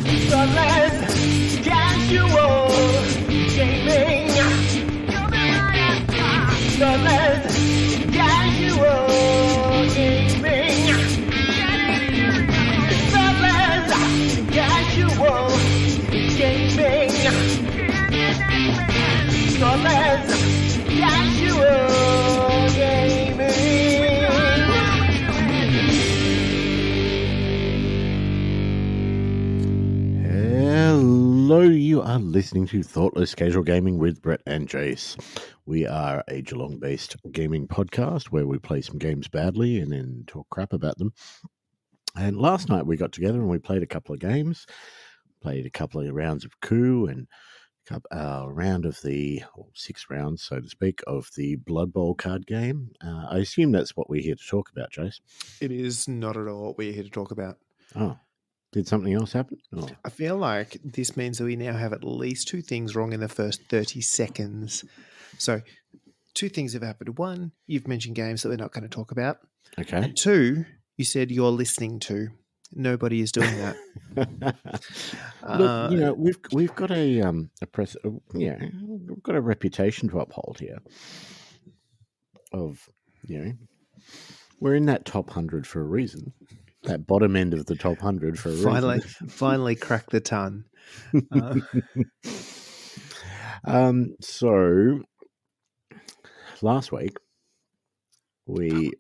Thoughtless casual gaming. Thoughtless casual gaming. Thoughtless casual gaming. Thoughtless casual gaming. Hello, you are listening to Thoughtless Casual Gaming with Brett and Jace. We are a Geelong-based gaming podcast where we play some games badly and then talk crap about them. And last night we got together and we played a couple of games, played a couple of rounds of coup and a round of the, or 6 rounds, so to speak, of the Blood Bowl card game. I assume that's what we're here to talk about, Jace. It is not at all what we're here to talk about. Oh. Did something else happen? Oh. I feel like this means that we now have at least 2 things wrong in the first 30 seconds. So 2 things have happened. 1, you've mentioned games that we're not going to talk about. Okay. And 2, you said you're listening to. Nobody is doing that. Look, we've got a press. We've got a reputation to uphold here. We're in that top 100 for a reason. That bottom end of the top 100 for a reason. Finally cracked the ton. So last week it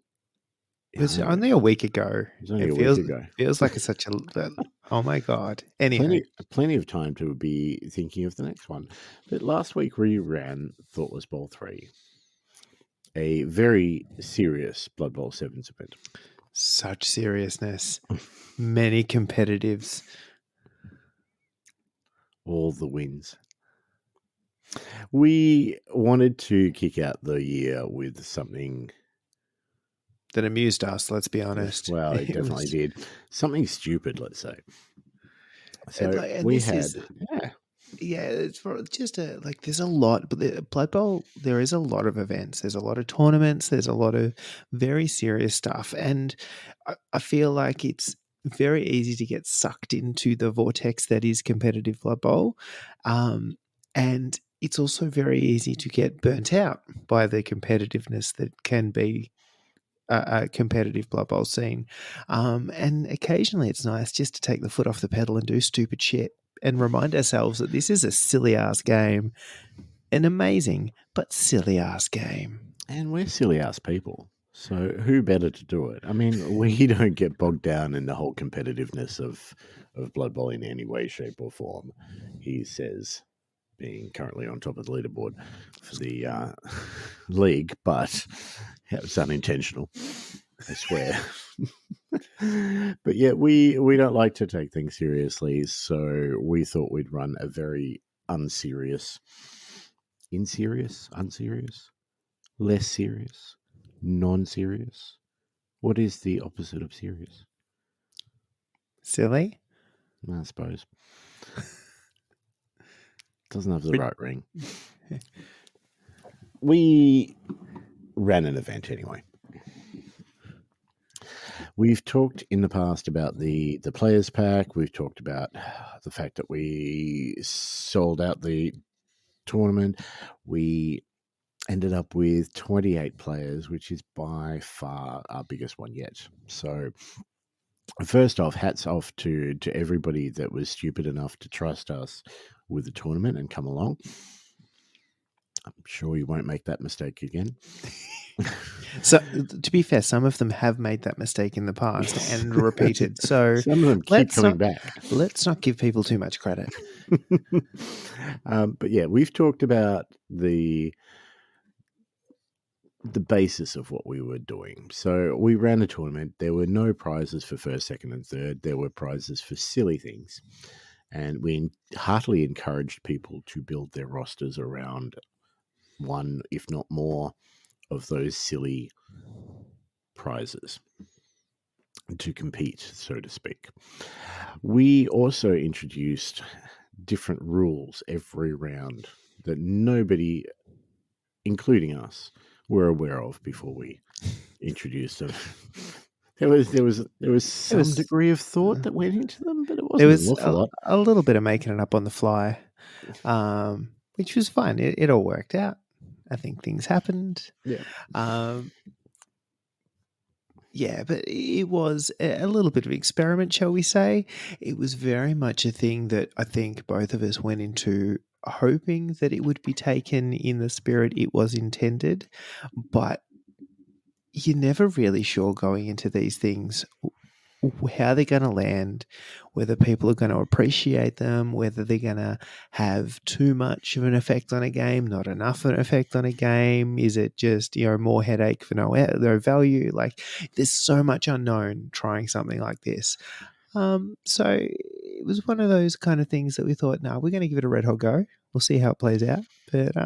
was only a week ago. It was only a week ago. Feels like it's such a oh my god. Anyway, plenty of time to be thinking of the next one. But last week we ran Thoughtless Bowl 3, a very serious Blood Bowl 7s event. Such seriousness. Many competitives. All the wins. We wanted to kick out the year with something that amused us, let's be honest. Well, it definitely did. Something stupid, let's say. So it's just there's a lot, but the Blood Bowl, there is a lot of events. There's a lot of tournaments. There's a lot of very serious stuff. And I feel like it's very easy to get sucked into the vortex that is competitive Blood Bowl. And it's also very easy to get burnt out by the competitiveness that can be a competitive Blood Bowl scene. And occasionally it's nice just to take the foot off the pedal and do stupid shit and remind ourselves that this is a silly-ass game, an amazing but silly-ass game. And we're silly-ass people, so who better to do it? I mean, we don't get bogged down in the whole competitiveness of Blood Bowl in any way, shape or form, he says, being currently on top of the leaderboard for the league, but it was unintentional, I swear. But yeah, we don't like to take things seriously, so we thought we'd run a very unserious, less serious, non-serious. What is the opposite of serious? Silly? I suppose. Doesn't have the right ring. We ran an event anyway. We've talked in the past about the players pack. We've talked about the fact that we sold out the tournament. We ended up with 28 players, which is by far our biggest one yet. So first off, hats off to everybody that was stupid enough to trust us with the tournament and come along. I'm sure you won't make that mistake again. So, to be fair, some of them have made that mistake in the past and repeated. So some of them keep coming back. Let's not give people too much credit. But yeah, we've talked about the basis of what we were doing. So we ran a tournament. There were no prizes for first, second, and third. There were prizes for silly things. And we heartily encouraged people to build their rosters around one, if not more, of those silly prizes to compete, so to speak. We also introduced different rules every round that nobody, including us, were aware of before we introduced them. There was some was degree of thought that went into them, but it there wasn't an was awful lot. a little bit of making it up on the fly, which was fine. It all worked out. I think things happened. Yeah. Yeah, but it was a little bit of an experiment, shall we say. It was very much a thing that I think both of us went into hoping that it would be taken in the spirit it was intended, but you're never really sure going into these things how they're going to land, whether people are going to appreciate them, whether they're going to have too much of an effect on a game, not enough of an effect on a game. Is it just, more headache for no value? Like, there's so much unknown trying something like this. So it was one of those kind of things that we thought, no, we're going to give it a red hot go. We'll see how it plays out. But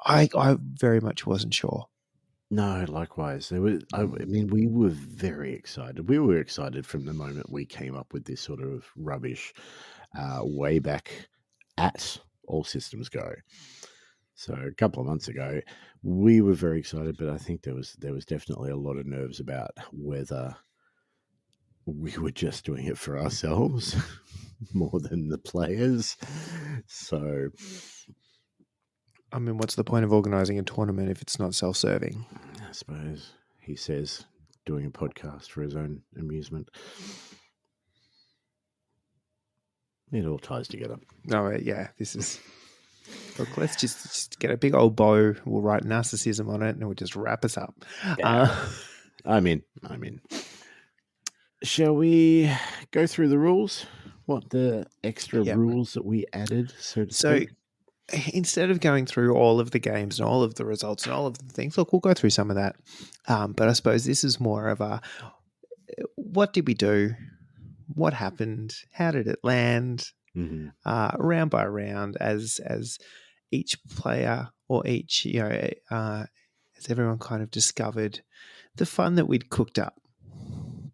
I very much wasn't sure. No, likewise. I mean, we were very excited. We were excited from the moment we came up with this sort of rubbish way back at All Systems Go. So a couple of months ago, we were very excited, but I think there was definitely a lot of nerves about whether we were just doing it for ourselves more than the players. So, I mean, what's the point of organising a tournament if it's not self-serving? I suppose he says doing a podcast for his own amusement. It all ties together. No, yeah, this is... Look, let's just get a big old bow. We'll write narcissism on it, and we'll just wrap us up. Yeah. I'm in. Shall we go through the rules? What the extra rules that we added, so to speak? Instead of going through all of the games and all of the results and all of the things, look, we'll go through some of that. But I suppose this is more of a, what did we do? What happened? How did it land? Mm-hmm. Round by round, as each player or each, as everyone kind of discovered the fun that we'd cooked up.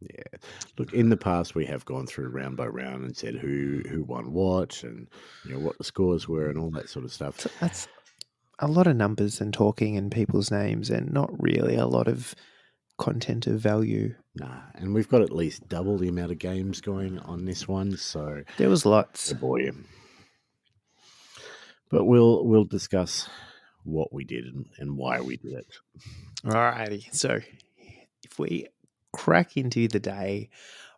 Yeah. Look, in the past, we have gone through round by round and said who won what and what the scores were and all that sort of stuff. So that's a lot of numbers and talking and people's names and not really a lot of content of value. Nah, and we've got at least double the amount of games going on this one, so there was lots. To bore you. But we'll discuss what we did and why we did it. Alrighty. So if we crack into the day,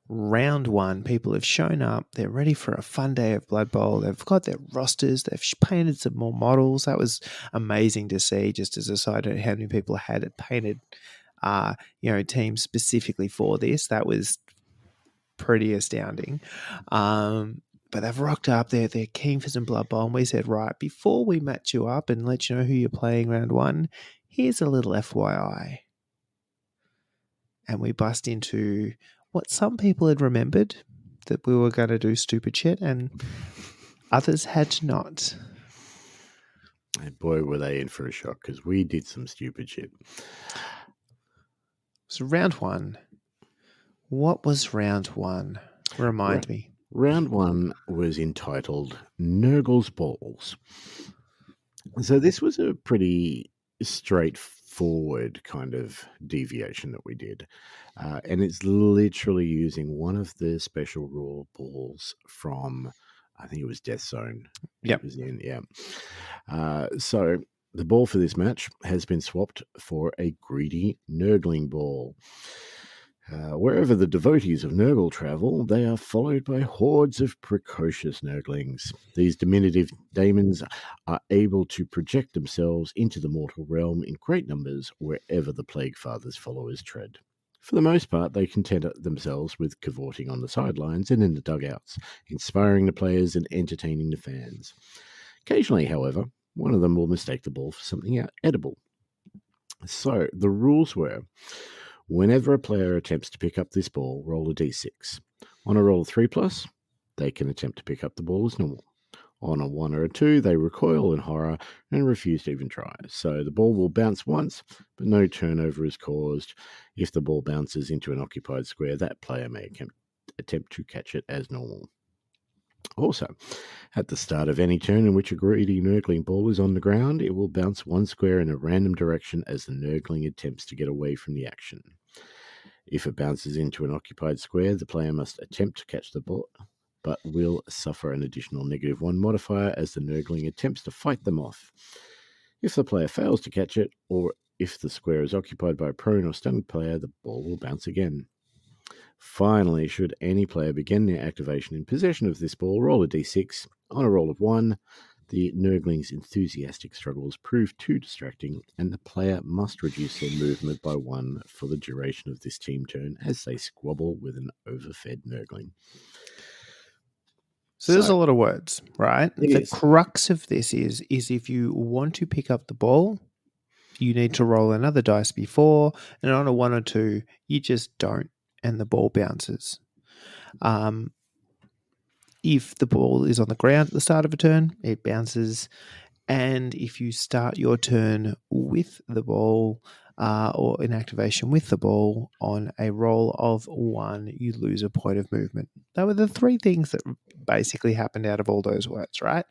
round one, people have shown up. They're ready for a fun day of Blood Bowl. They've got their rosters. They've painted some more models. That was amazing to see, just as a side note, how many people had painted teams specifically for this. That was pretty astounding. But they've rocked up. They're keen for some Blood Bowl. And we said, right, before we match you up and let you know who you're playing round one, here's a little FYI. And we bust into what some people had remembered, that we were going to do stupid shit, and others had not. And boy, were they in for a shock, because we did some stupid shit. So round one. What was round one? Remind me. Round one was entitled Nurgle's Balls. So this was a pretty straightforward kind of deviation that we did. And it's literally using one of the special rule balls from, I think it was Death Zone. Yep. It was in, yeah. So the ball for this match has been swapped for a greedy Nurgling ball. Wherever the devotees of Nurgle travel, they are followed by hordes of precocious Nurglings. These diminutive daemons are able to project themselves into the mortal realm in great numbers wherever the Plague Father's followers tread. For the most part, they content themselves with cavorting on the sidelines and in the dugouts, inspiring the players and entertaining the fans. Occasionally, however, one of them will mistake the ball for something edible. So, the rules were, whenever a player attempts to pick up this ball, roll a d6. On a roll of 3+, they can attempt to pick up the ball as normal. On a 1 or a 2, they recoil in horror and refuse to even try. So the ball will bounce once, but no turnover is caused. If the ball bounces into an occupied square, that player may attempt to catch it as normal. Also, at the start of any turn in which a greedy Nurgling ball is on the ground, it will bounce one square in a random direction as the Nurgling attempts to get away from the action. If it bounces into an occupied square, the player must attempt to catch the ball, but will suffer an additional -1 modifier as the Nurgling attempts to fight them off. If the player fails to catch it, or if the square is occupied by a prone or stunned player, the ball will bounce again. Finally, should any player begin their activation in possession of this ball, roll a d6. On a roll of 1, the Nurgling's enthusiastic struggles prove too distracting, and the player must reduce their movement by 1 for the duration of this team turn as they squabble with an overfed Nurgling. So there's a lot of words, right? It The is. crux of this is if you want to pick up the ball, you need to roll another dice before, and on a 1 or 2, you just don't, and the ball bounces. If the ball is on the ground at the start of a turn, it bounces. And if you start your turn with the ball or in activation with the ball on a roll of 1, you lose a point of movement. That were the 3 things that basically happened out of all those words, right?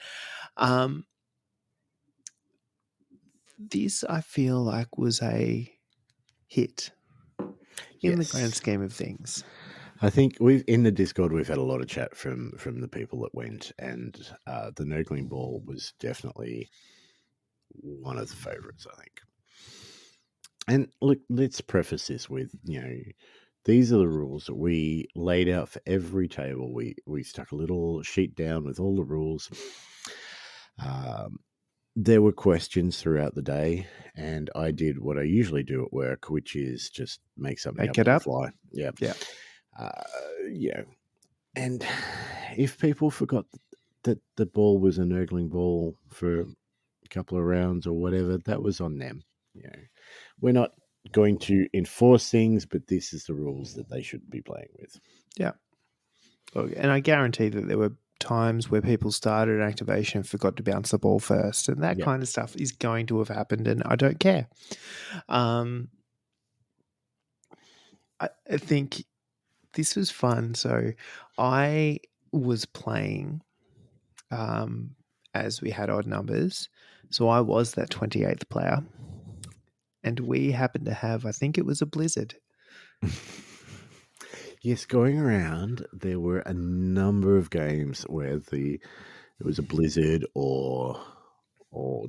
This, I feel like, was a hit in the grand scheme of things. I think in the Discord we've had a lot of chat from the people that went, and the Nurgling ball was definitely one of the favourites, I think. And look, let's preface this with, these are the rules that we laid out for every table. We stuck a little sheet down with all the rules. There were questions throughout the day, and I did what I usually do at work, which is just make something up on the fly. Yeah. And if people forgot that the ball was a Nurgling ball for a couple of rounds or whatever, that was on them. We're not going to enforce things, but this is the rules that they should be playing with. Yeah. Look, and I guarantee that there were times where people started an activation and forgot to bounce the ball first, and that kind of stuff is going to have happened, and I don't care. I think this was fun. So I was playing as we had odd numbers. So I was that 28th player. And we happened to have, I think it was a blizzard. Yes, going around, there were a number of games where it was a blizzard or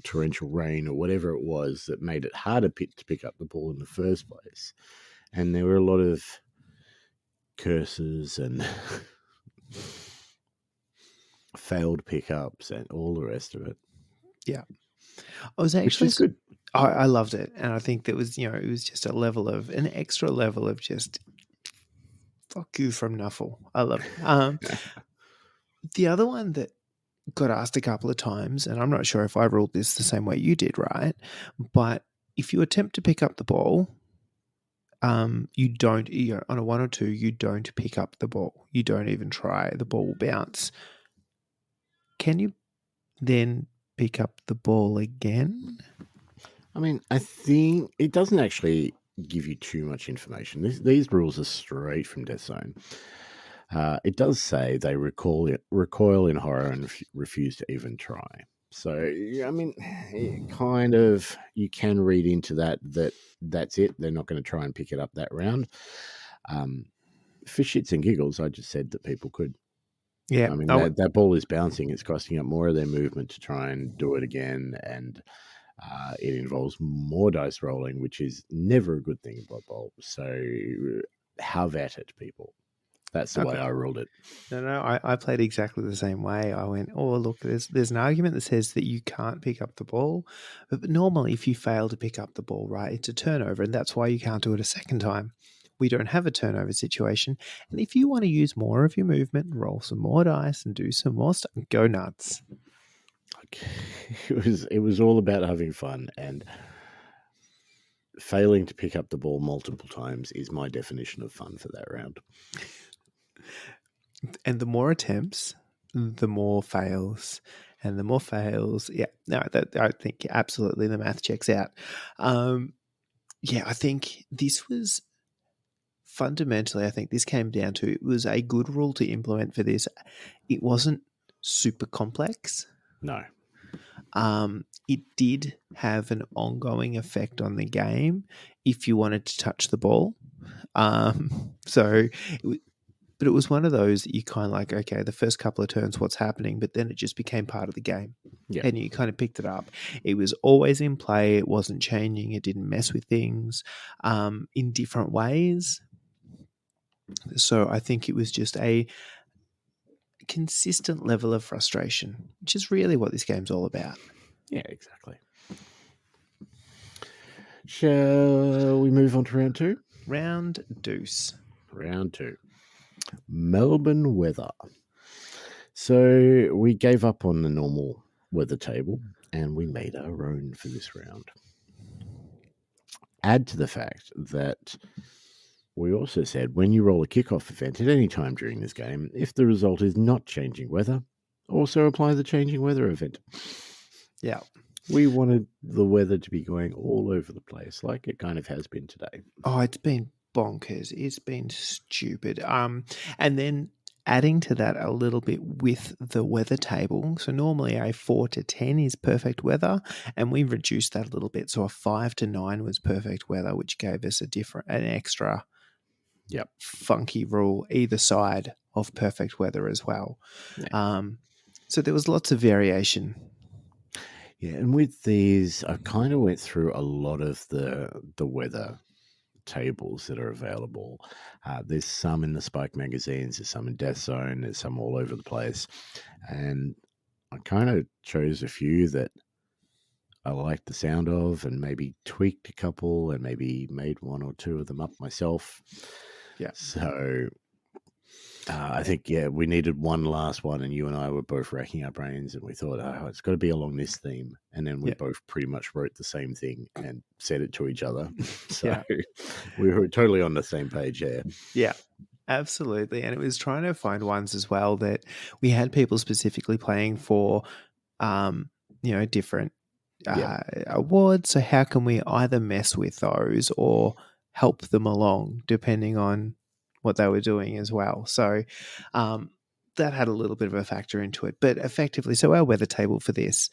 torrential rain or whatever it was that made it harder to pick up the ball in the first place. And there were a lot of curses and failed pickups and all the rest of it. Yeah. I was actually, which is good. I loved it. And I think that was, it was just an extra level of just fuck you from Nuffle. I loved it. The other one that got asked a couple of times, and I'm not sure if I ruled this the same way you did, right? But if you attempt to pick up the ball, you don't, on a 1 or 2, you don't pick up the ball. You don't even try. The ball will bounce. Can you then pick up the ball again? I mean, I think it doesn't actually give you too much information. These rules are straight from Death Zone. It does say they recoil in horror and refuse to even try. So, I mean, kind of, you can read into that's it. They're not going to try and pick it up that round. For shits and giggles, I just said that people could. Yeah. I mean, that ball is bouncing. It's costing up more of their movement to try and do it again. And it involves more dice rolling, which is never a good thing in Blood Bowl. So have at it, people. That's the way I ruled it. No, I played exactly the same way. I went, oh, look, there's an argument that says that you can't pick up the ball. But normally if you fail to pick up the ball, right, it's a turnover, and that's why you can't do it a second time. We don't have a turnover situation. And if you want to use more of your movement, roll some more dice and do some more stuff, go nuts. It was all about having fun, and failing to pick up the ball multiple times is my definition of fun for that round. And the more attempts, the more fails. And the more fails, I think absolutely the math checks out. I think this was fundamentally, I think this came down to, it was a good rule to implement for this. It wasn't super complex. No. It did have an ongoing effect on the game if you wanted to touch the ball. So, but it was one of those that you kind of like, okay, the first couple of turns, what's happening? But then it just became part of the game. Yeah. And you kind of picked it up. It was always in play. It wasn't changing. It didn't mess with things in different ways. So I think it was just a consistent level of frustration, which is really what this game's all about. Yeah, exactly. Shall we move on to round 2? Round deuce. Round 2. Melbourne weather. So we gave up on the normal weather table and we made our own for this round. Add to the fact that we also said when you roll a kickoff event at any time during this game, if the result is not changing weather, also apply the changing weather event. Yeah. We wanted the weather to be going all over the place, like it kind of has been today. Oh, it's been bonkers. It's been stupid. And then adding to that a little bit with the weather table. So normally a 4 to 10 is perfect weather, and we reduced that a little bit. So a 5 to 9 was perfect weather, which gave us an extra funky rule either side of perfect weather as well. Yeah. So there was lots of variation. Yeah, and with these, I kind of went through a lot of the weather tables that are available. There's some in the Spike magazines, there's some in Death Zone, there's some all over the place. And I kind of chose a few that I liked the sound of and maybe tweaked a couple and maybe made one or two of them up myself. Yeah. So I think, we needed one last one, and you and I were both racking our brains, and we thought, it's got to be along this theme. And then we both pretty much wrote the same thing and said it to each other. So we were totally on the same page there. Yeah, absolutely. And it was trying to find ones as well that we had people specifically playing for, different awards. So how can we either mess with those or help them along depending on what they were doing as well. So that had a little bit of a factor into it. But effectively, so our weather table for this,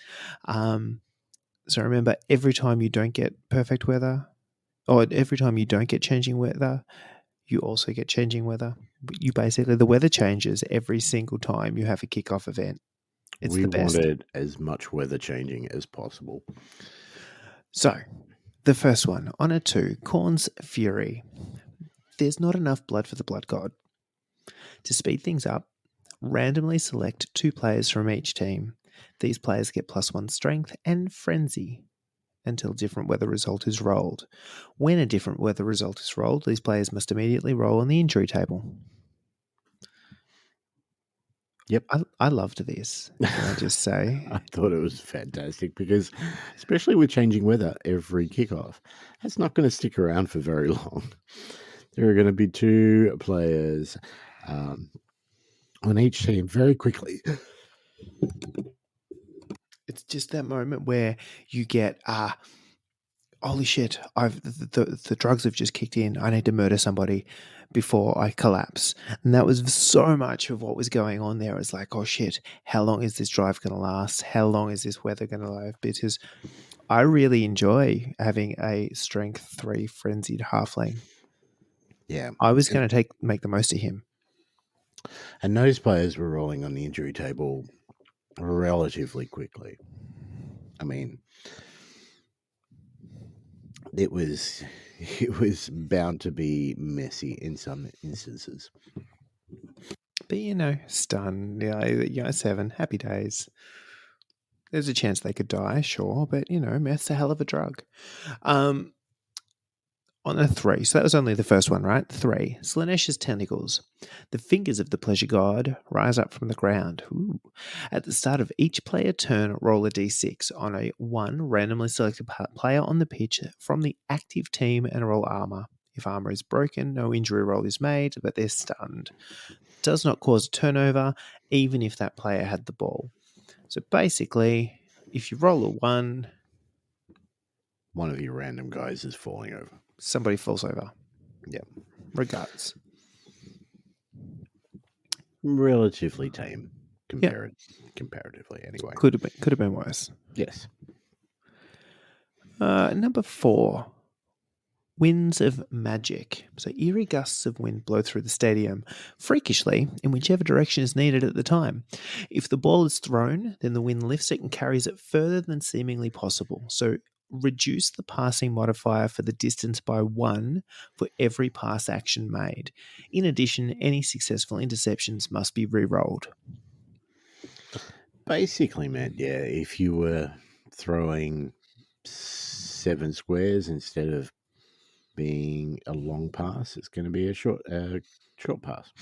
so remember, every time you don't get perfect weather, or every time you don't get changing weather, you also get changing weather. The weather changes every single time you have a kickoff event. It's we the best. wanted as much weather changing as possible. So, the first one, on a 2, Khorne's Fury. There's not enough blood for the blood god. To speed things up, randomly select 2 players from each team. These players get +1 strength and frenzy until different weather result is rolled. When a different weather result is rolled, these players must immediately roll on the injury table. Yep. I loved this, can I just say? I thought it was fantastic because, especially with changing weather every kickoff, that's not going to stick around for very long. There are going to be 2 players on each team very quickly. It's just that moment where you get, holy shit, the drugs have just kicked in. I need to murder somebody before I collapse. And that was so much of what was going on there. It's like, oh shit, how long is this drive going to last? How long is this weather going to last? Because I really enjoy having a strength 3 frenzied halfling. Yeah. I was going to make the most of him. And those players were rolling on the injury table relatively quickly. I mean, it was bound to be messy in some instances. But stun, 7, happy days. There's a chance they could die, sure, but meth's a hell of a drug. On a 3, so that was only the first one, right? 3, Slaaneish's tentacles. The fingers of the pleasure god rise up from the ground. Ooh. At the start of each player turn, roll a d6. On a 1, randomly select a player on the pitch from the active team and roll armor. If armor is broken, no injury roll is made, but they're stunned. Does not cause a turnover, even if that player had the ball. So basically, if you roll a 1... one of your random guys is falling over. Somebody falls over. Yep. Regards. Relatively tame, comparatively anyway. Could have been worse. Yes. Number 4. Winds of magic. So eerie gusts of wind blow through the stadium, freakishly, in whichever direction is needed at the time. If the ball is thrown, then the wind lifts it and carries it further than seemingly possible. So reduce the passing modifier for the distance by 1 for every pass action made. In addition, any successful interceptions must be re-rolled. Basically meant, yeah, if you were throwing 7 squares instead of being a long pass, it's going to be a short pass.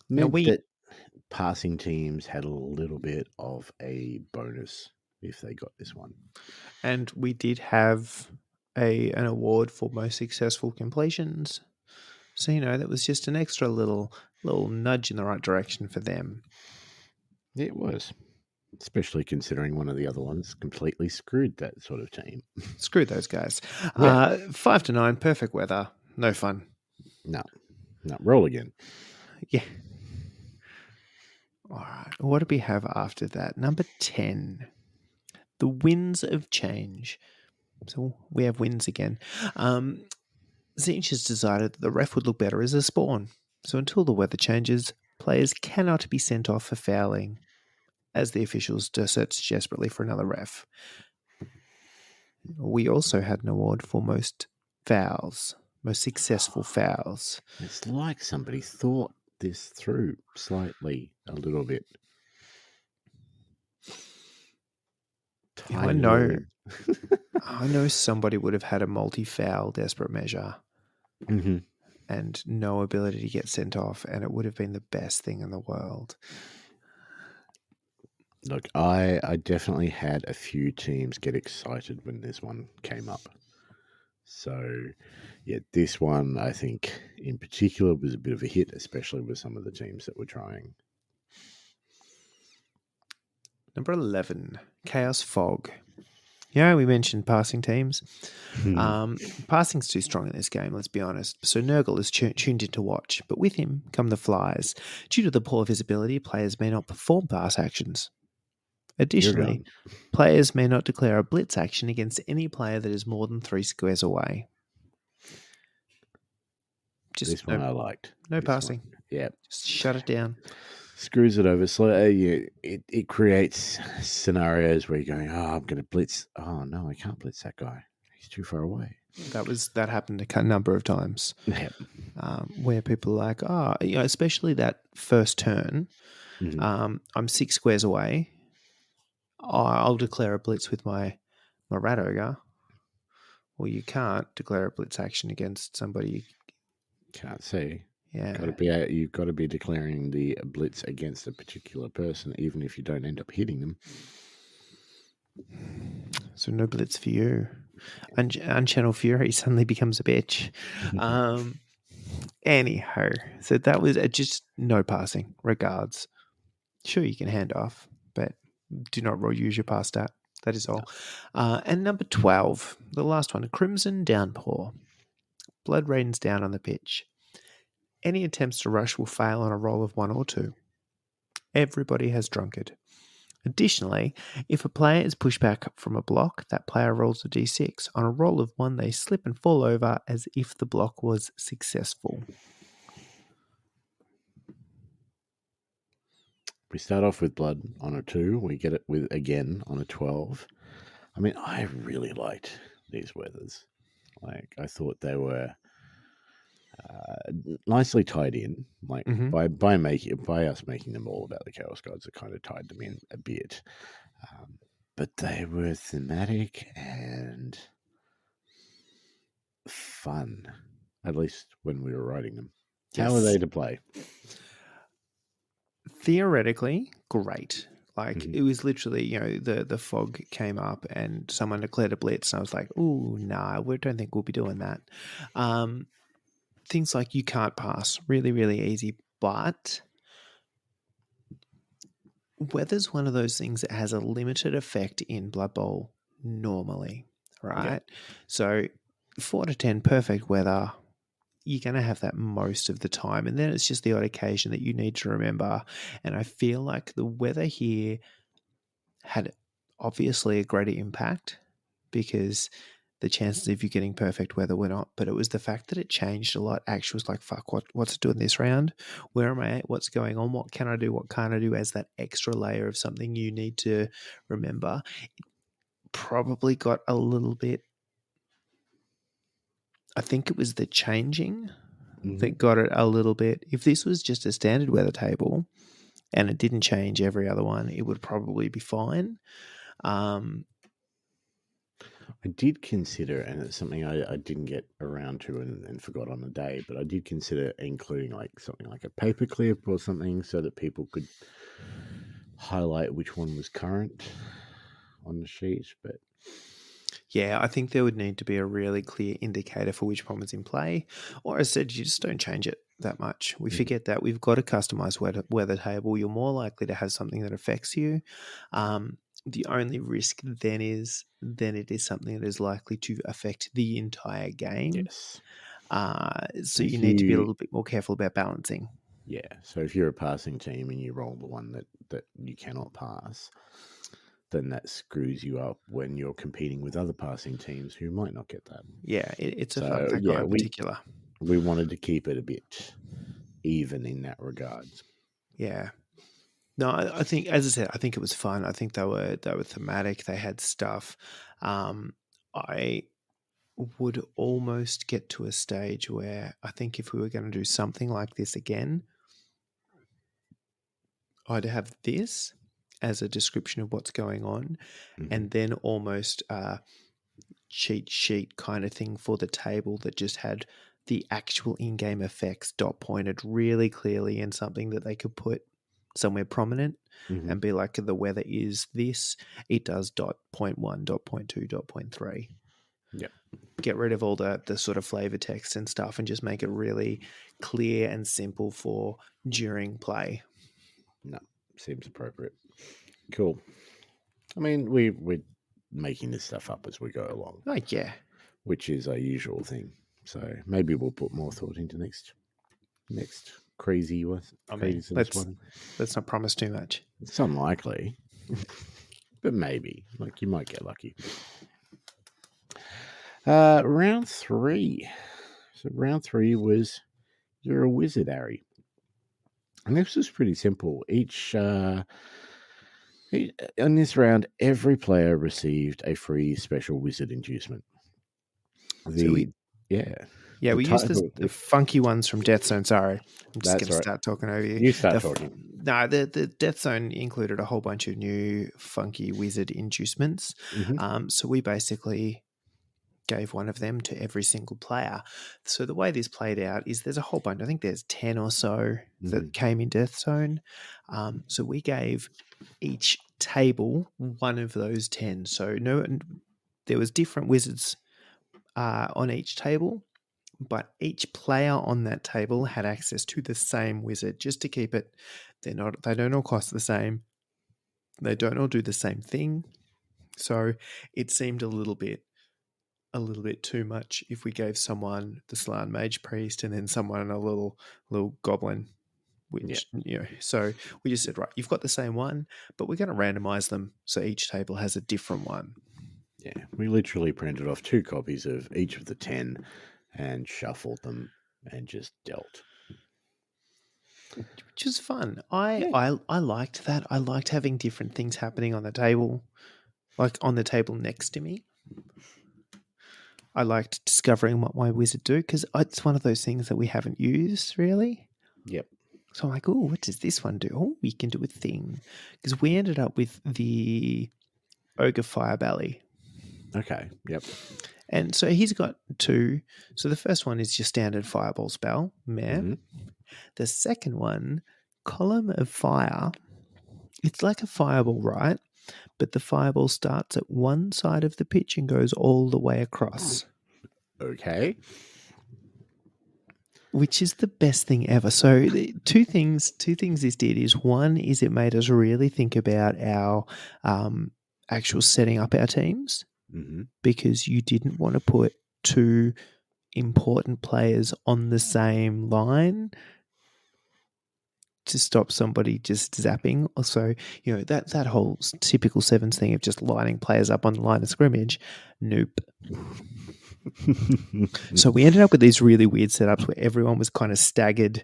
Meant that passing teams had a little bit of a bonus if they got this one. And we did have an award for most successful completions. So, that was just an extra little nudge in the right direction for them. It was. Especially considering one of the other ones completely screwed that sort of team. Screw those guys. Yeah. 5 to 9, perfect weather. No fun. No. Roll again. Yeah. All right. What do we have after that? Number 10. The winds of change. So we have winds again. Zinch has decided that the ref would look better as a spawn. So until the weather changes, players cannot be sent off for fouling, as the officials search desperately for another ref. We also had an award for most fouls, most successful fouls. It's like somebody thought this through slightly, a little bit. I know somebody would have had a multi-foul desperate measure and no ability to get sent off, and it would have been the best thing in the world. Look, I definitely had a few teams get excited when this one came up. So, yeah, this one, I think, in particular, was a bit of a hit, especially with some of the teams that were trying. Number 11, Chaos Fog. Yeah, we mentioned passing teams. Passing's too strong in this game, let's be honest. So Nurgle is tuned in to watch, but with him come the flies. Due to the poor visibility, players may not perform pass actions. Additionally, players may not declare a blitz action against any player that is more than 3 squares away. This one I liked. No passing. Yeah. Just shut it down. Screws it over slightly. It creates scenarios where you're going, I'm going to blitz. Oh, no, I can't blitz that guy. He's too far away. That happened a number of times. Yeah. Where people are like, especially that first turn, I'm 6 squares away. I'll declare a blitz with my rat ogre. Well, you can't declare a blitz action against somebody you can't see. Yeah, you've got to be declaring the blitz against a particular person, even if you don't end up hitting them. So no blitz for you. Unchannel Fury suddenly becomes a bitch. Anyhow, so that was just no passing. Regards. Sure, you can hand off, but do not use your pass stat. That is all. And number 12, the last one, Crimson Downpour. Blood rains down on the pitch. Any attempts to rush will fail on a roll of 1 or 2. Everybody has drunkard. Additionally, if a player is pushed back from a block, that player rolls a d6. On a roll of 1, they slip and fall over as if the block was successful. We start off with blood on a 2. We get it with again on a 12. I mean, I really liked these weathers. Like, I thought they were nicely tied in. Like by us making them all about the Chaos Gods, it kind of tied them in a bit. But they were thematic and fun, at least when we were writing them. Yes. How are they to play? Theoretically, great. Like, it was literally, the fog came up and someone declared a blitz, and I was like, ooh, nah, we don't think we'll be doing that. Things like you can't pass, really, really easy. But weather's one of those things that has a limited effect in Blood Bowl normally, right? Yeah. So 4 to 10, perfect weather. You're going to have that most of the time. And then it's just the odd occasion that you need to remember. And I feel like the weather here had obviously a greater impact because the chances of you getting perfect weather were not. But it was the fact that it changed a lot. Actually, was like, fuck, what's it doing this round? Where am I at? What's going on? What can I do? What can't I do? As that extra layer of something you need to remember. It probably got a little bit. I think it was the changing that got it a little bit. If this was just a standard weather table and it didn't change every other one, it would probably be fine. I did consider, and it's something I didn't get around to and forgot on the day, but I did consider including like something like a paperclip or something so that people could highlight which one was current on the sheet. But yeah, I think there would need to be a really clear indicator for which one was in play. Or as I said, you just don't change it that much. We forget that we've got a customized weather table. You're more likely to have something that affects you. The only risk then is it is something that is likely to affect the entire game. yes. So you need to be a little bit more careful about balancing. Yeah. So if you're a passing team and you roll the one that you cannot pass, then that screws you up when you're competing with other passing teams who might not get that. Yeah, it's a So, fuck that guy in particular. We wanted to keep it a bit even in that regard. Yeah. No, I think, as I said, I think it was fun. I think they were thematic. They had stuff. I would almost get to a stage where I think if we were going to do something like this again, I'd have this as a description of what's going on, and then almost a cheat sheet kind of thing for the table that just had the actual in-game effects dot pointed really clearly in something that they could put somewhere prominent and be like, the weather is this, it does dot point 1, dot point 2, dot point 3. Yep. Get rid of all the sort of flavor text and stuff and just make it really clear and simple for during play. No, seems appropriate. Cool. I mean, we're making this stuff up as we go along. Oh, yeah. Which is a usual thing. So maybe we'll put more thought into next crazy one. I mean, let's not promise too much. It's unlikely, but maybe. Like, you might get lucky. Round 3. So round 3 was you're a wizard, Harry. And this was pretty simple. In this round, every player received a free special wizard inducement. We used the funky ones from Death Zone. Sorry, I'm just going to start talking over you. You start talking. No, the Death Zone included a whole bunch of new funky wizard inducements. So we basically gave one of them to every single player. So the way this played out is there's a whole bunch. I think there's 10 or so that came in Death Zone. So we gave each table one of those 10. So there was different wizards on each table, but each player on that table had access to the same wizard just to keep it. They don't all cost the same. They don't all do the same thing. So it seemed a little bit too much if we gave someone the Slan Mage Priest and then someone a little goblin, which so we just said, right, you've got the same one, but we're going to randomize them so each table has a different one. Yeah, we literally printed off 2 copies of each of the 10 and shuffled them and just dealt. Which was fun. I liked that. I liked having different things happening on the table, like on the table next to me. I liked discovering what my wizard do because it's one of those things that we haven't used really. Yep. So I'm like, oh, what does this one do? Oh, we can do a thing. Because we ended up with the Ogre Fire Belly. Okay, yep. And so he's got 2. So the first one is your standard fireball spell, Mare. The second one, Column of Fire. It's like a fireball, right? But the fireball starts at one side of the pitch and goes all the way across. Okay. Which is the best thing ever. So two things this did is, one is it made us really think about our actual setting up our teams, because you didn't want to put 2 important players on the same line to stop somebody just zapping. Also, that whole typical sevens thing of just lining players up on the line of scrimmage. Nope. So we ended up with these really weird setups where everyone was kind of staggered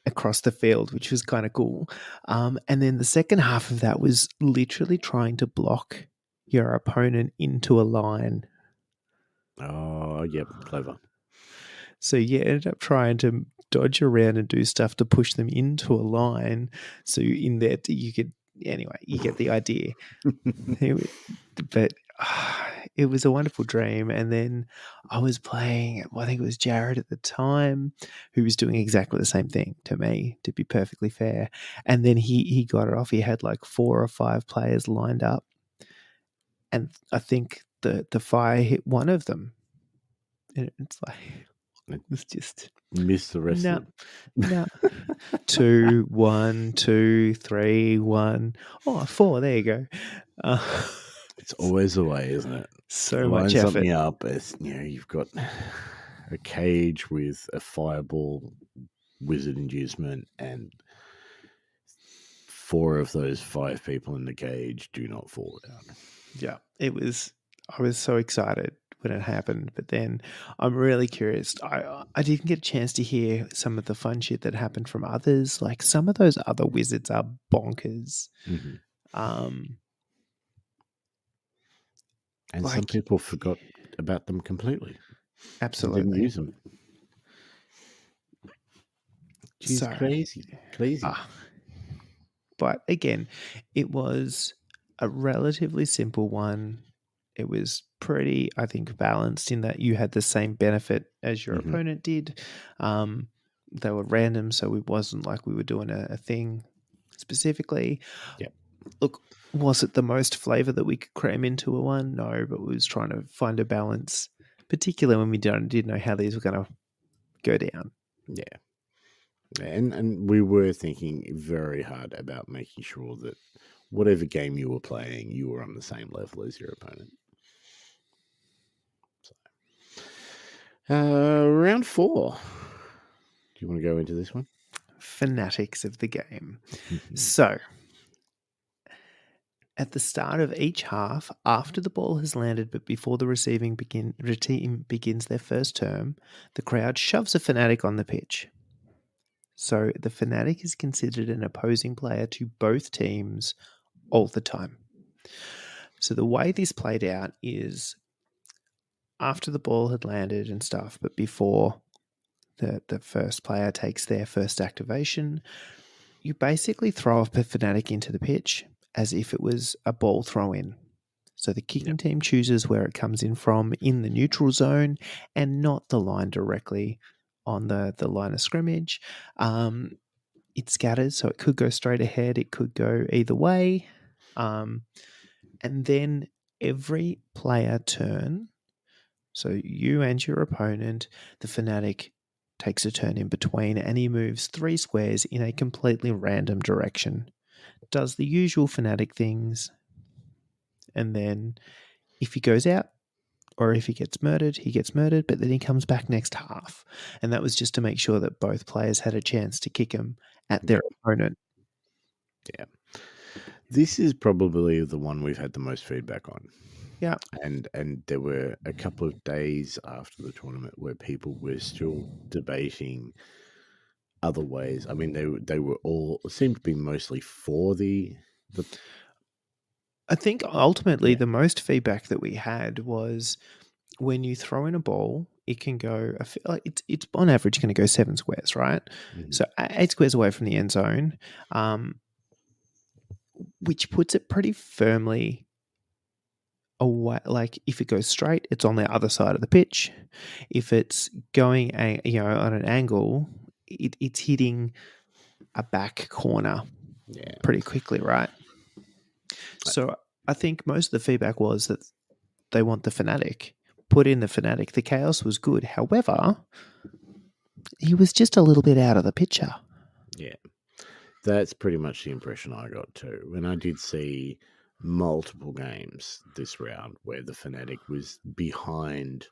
across the field, which was kind of cool. And then the second half of that was literally trying to block your opponent into a line. Oh, yep, clever. So you ended up trying to dodge around and do stuff to push them into a line. So in that you could, anyway, you get the idea. But it was a wonderful dream. And then I was playing, I think it was Jared at the time, who was doing exactly the same thing to me, to be perfectly fair. And then he got it off. He had like 4 or 5 players lined up. And I think the fire hit one of them. And it's like, it was just... Miss the rest of them. No. 2, 1, 2, 3, 1. Oh, 4. There you go. It's always the way, isn't it? So Line much effort. something up. It's, you've got a cage with a fireball wizard inducement, and 4 of those 5 people in the cage do not fall down. Yeah, I was so excited when it happened, but then I'm really curious. I didn't get a chance to hear some of the fun shit that happened from others. Like some of those other wizards are bonkers. Mm-hmm. And like- some people forgot about them completely. Absolutely. Didn't use them. She's So- crazy. But again, it was a relatively simple one. It was pretty, I think, balanced in that you had the same benefit as your Mhm. opponent did. They were random, so it wasn't like we were doing a thing specifically. Yep. Look, was it the most flavour that we could cram into a one? No, but we was trying to find a balance, particularly when we didn't know how these were going to go down. Yeah. And we were thinking very hard about making sure that whatever game you were playing, you were on the same level as your opponent. So, round 4. Do you want to go into this one? Fanatics of the game. So, at the start of each half, after the ball has landed but before the receiving team begins their first term, the crowd shoves a fanatic on the pitch. So the fanatic is considered an opposing player to both teams all the time. So the way this played out is after the ball had landed and stuff, but before the first player takes their first activation, you basically throw a fanatic into the pitch as if it was a ball throw-in. So the kicking team chooses where it comes in from in the neutral zone and not the line directly on the line of scrimmage. It scatters, so it could go straight ahead. It could go either way. And then every player turn, so you and your opponent, the fanatic takes a turn in between and he moves 3 squares in a completely random direction. Does the usual fanatic things, and then if he goes out or if he gets murdered, but then he comes back next half. And that was just to make sure that both players had a chance to kick him at their opponent. Yeah. This is probably the one we've had the most feedback on. Yeah. And there were a couple of days after the tournament where people were still debating other ways. I mean, they were all seemed to be mostly for the I think ultimately the most feedback that we had was when you throw in a ball, it can go, it's on average going to go 7 squares, right? Mhm. So 8 squares away from the end zone, which puts it pretty firmly away. Like if it goes straight, it's on the other side of the pitch. If it's going on an angle, it's hitting a back corner pretty quickly, right? So I think most of the feedback was that they want the fanatic. Put in the fanatic. The chaos was good. However, he was just a little bit out of the picture. Yeah. That's pretty much the impression I got too. And I did see multiple games this round where the fanatic was behind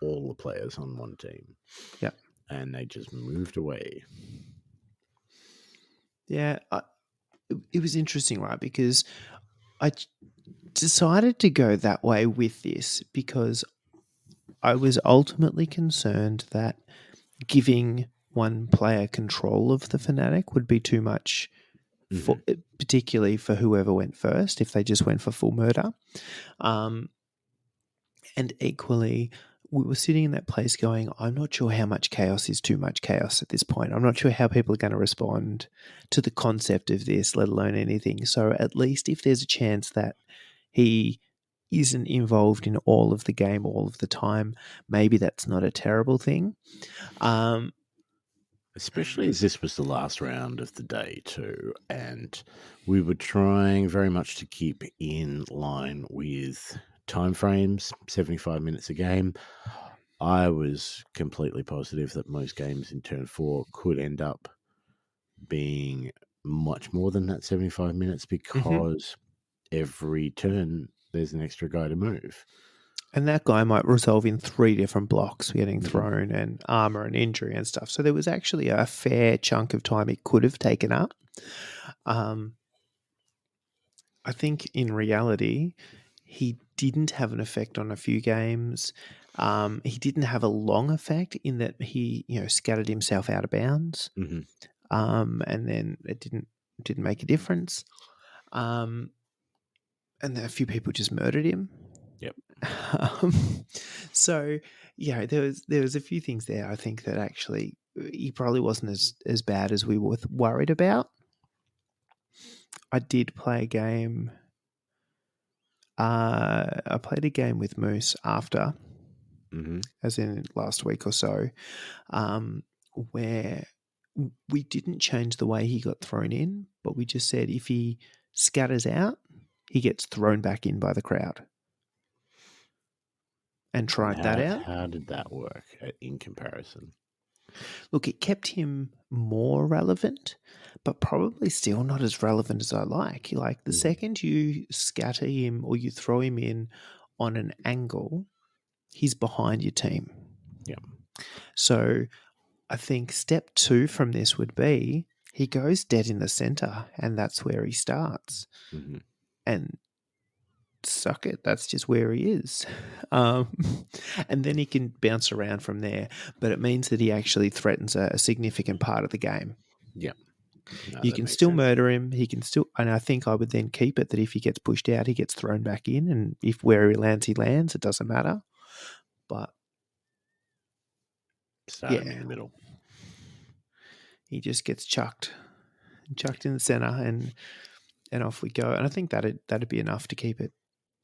all the players on one team. Yeah. And they just moved away. Yeah, it was interesting, right? Because I decided to go that way with this because I was ultimately concerned that giving one player control of the Fnatic would be too much, for particularly for whoever went first, if they just went for full murder. And equally, we were sitting in that place going, I'm not sure how much chaos is too much chaos at this point. I'm not sure how people are going to respond to the concept of this, let alone anything. So at least if there's a chance that he isn't involved in all of the game all of the time, maybe that's not a terrible thing. Especially as this was the last round of the day too, and we were trying very much to keep in line with timeframes, 75 minutes a game. I was completely positive that most games in turn 4 could end up being much more than that 75 minutes because every turn there's an extra guy to move. And that guy might resolve in 3 different blocks, getting thrown and armor and injury and stuff. So there was actually a fair chunk of time it could have taken up. I think in reality, he didn't have an effect on a few games. He didn't have a long effect in that he, scattered himself out of bounds, and then it didn't make a difference. And then a few people just murdered him. Yep. So yeah, there was a few things there. I think that actually he probably wasn't as bad as we were worried about. I did play a game. I played a game with Moose after, as in last week or so, where we didn't change the way he got thrown in, but we just said if he scatters out, he gets thrown back in by the crowd. And tried that out. How did that work in comparison? Look, it kept him more relevant, but probably still not as relevant as I like. Like the second you scatter him or you throw him in on an angle, he's behind your team. Yeah. So I think step 2 from this would be he goes dead in the center, and that's where he starts. And suck it, that's just where he is. And then he can bounce around from there, but it means that he actually threatens a significant part of the game. Yeah. No, you can still murder him. He can still, and I think I would then keep it that if he gets pushed out, he gets thrown back in, and if where he lands, it doesn't matter. But start him in the middle. He just gets chucked in the center, and off we go. And I think that'd be enough to keep it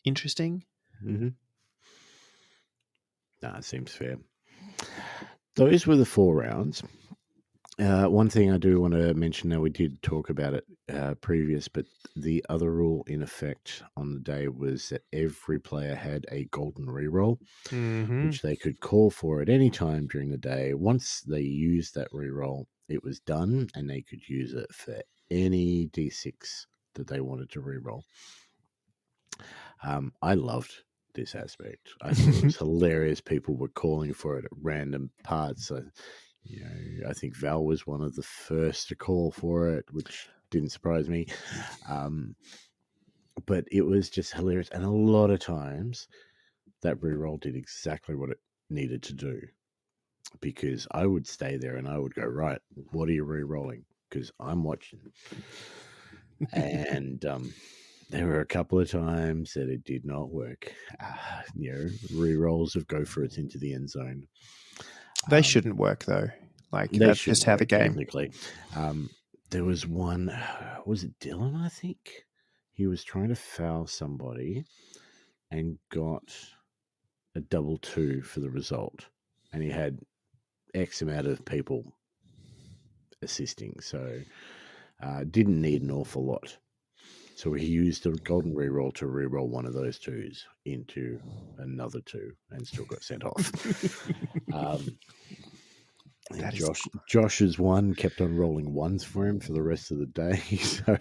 interesting. It seems fair. Those were the 4 rounds. One thing I do want to mention, now we did talk about it previous, but the other rule in effect on the day was that every player had a golden reroll, which they could call for at any time during the day. Once they used that reroll, it was done, and they could use it for any D6 that they wanted to reroll. I loved this aspect. I thought it was hilarious. People were calling for it at random parts. I think Val was one of the first to call for it, which didn't surprise me. But it was just hilarious. And a lot of times that reroll did exactly what it needed to do, because I would stay there and I would go, right, what are you re-rolling? Because I'm watching. And there were a couple of times that it did not work. Re-rolls of go for it into the end zone. They shouldn't work, though. Like, that's just how the game. Technically. There was one, was it Dylan, I think? He was trying to foul somebody and got a 2-2 for the result. And he had X amount of people assisting. So didn't need an awful lot. So he used the golden reroll to reroll one of those 2s into another 2 and still got sent off. Josh's one kept on rolling 1s for him for the rest of the day. So,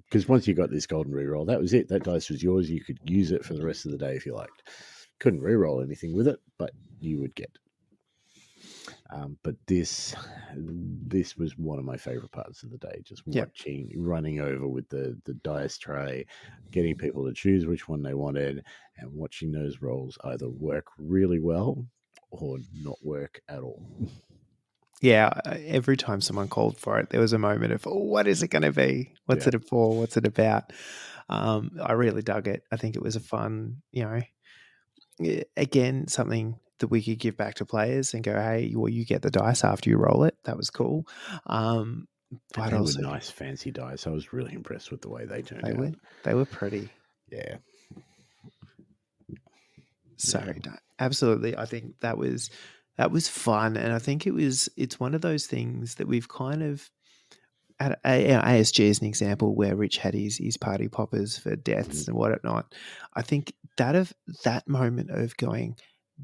because once you got this golden reroll, that was it. That dice was yours. You could use it for the rest of the day if you liked. Couldn't reroll anything with it, but you would get. But this was one of my favorite parts of the day, just Yep. running over with the dice tray, getting people to choose which one they wanted, and watching those rolls either work really well or not work at all. Yeah, every time someone called for it, there was a moment of, oh, what is it going to be? What's Yeah. it for? What's it about? I really dug it. I think it was a fun, again, something that we could give back to players and go, hey, well, you get the dice after you roll it. That was cool. And But they were also, nice, fancy dice. I was really impressed with the way they turned out. they were pretty. Yeah. So Yeah. no, absolutely, I think that was fun, and I think it's one of those things that we've kind of at ASG is an example where Rich had his party poppers for deaths and whatnot. I think that moment of going,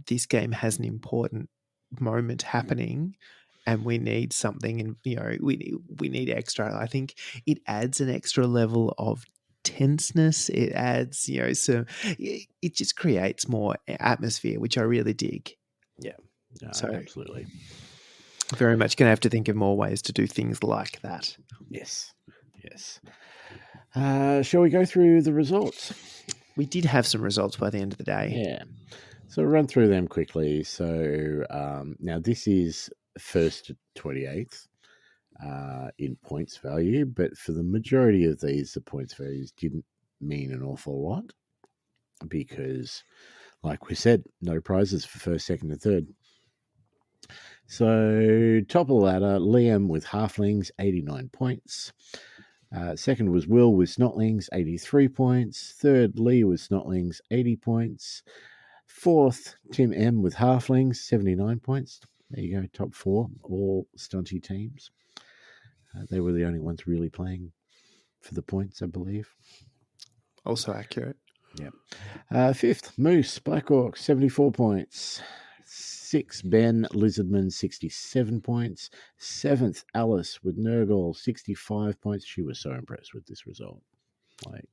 this game has an important moment happening, and we need something, and we need extra. I think it adds an extra level of tenseness. It adds, it just creates more atmosphere, which I really dig. Yeah. No, So absolutely. very much going to have to think of more ways to do things like that. Yes. Yes. Shall we go through the results? We did have some results by the end of the day. Yeah. So run through them quickly. So now this is 1st to 28th in points value, but for the majority of these, the points values didn't mean an awful lot because, like we said, no prizes for 1st, 2nd, and 3rd. So top of the ladder, Liam with Halflings, 89 points. 2nd was Will with Snotlings, 83 points. 3rd, Lee with Snotlings, 80 points. 4th, Tim M with Halflings, 79 points. There you go, top 4, all stunty teams. They were the only ones really playing for the points, I believe. Also accurate. Yeah. 5th, Moose, Black Orc, 74 points. 6th, Ben Lizardman, 67 points. 7th, Alice with Nurgle, 65 points. She was so impressed with this result. Like,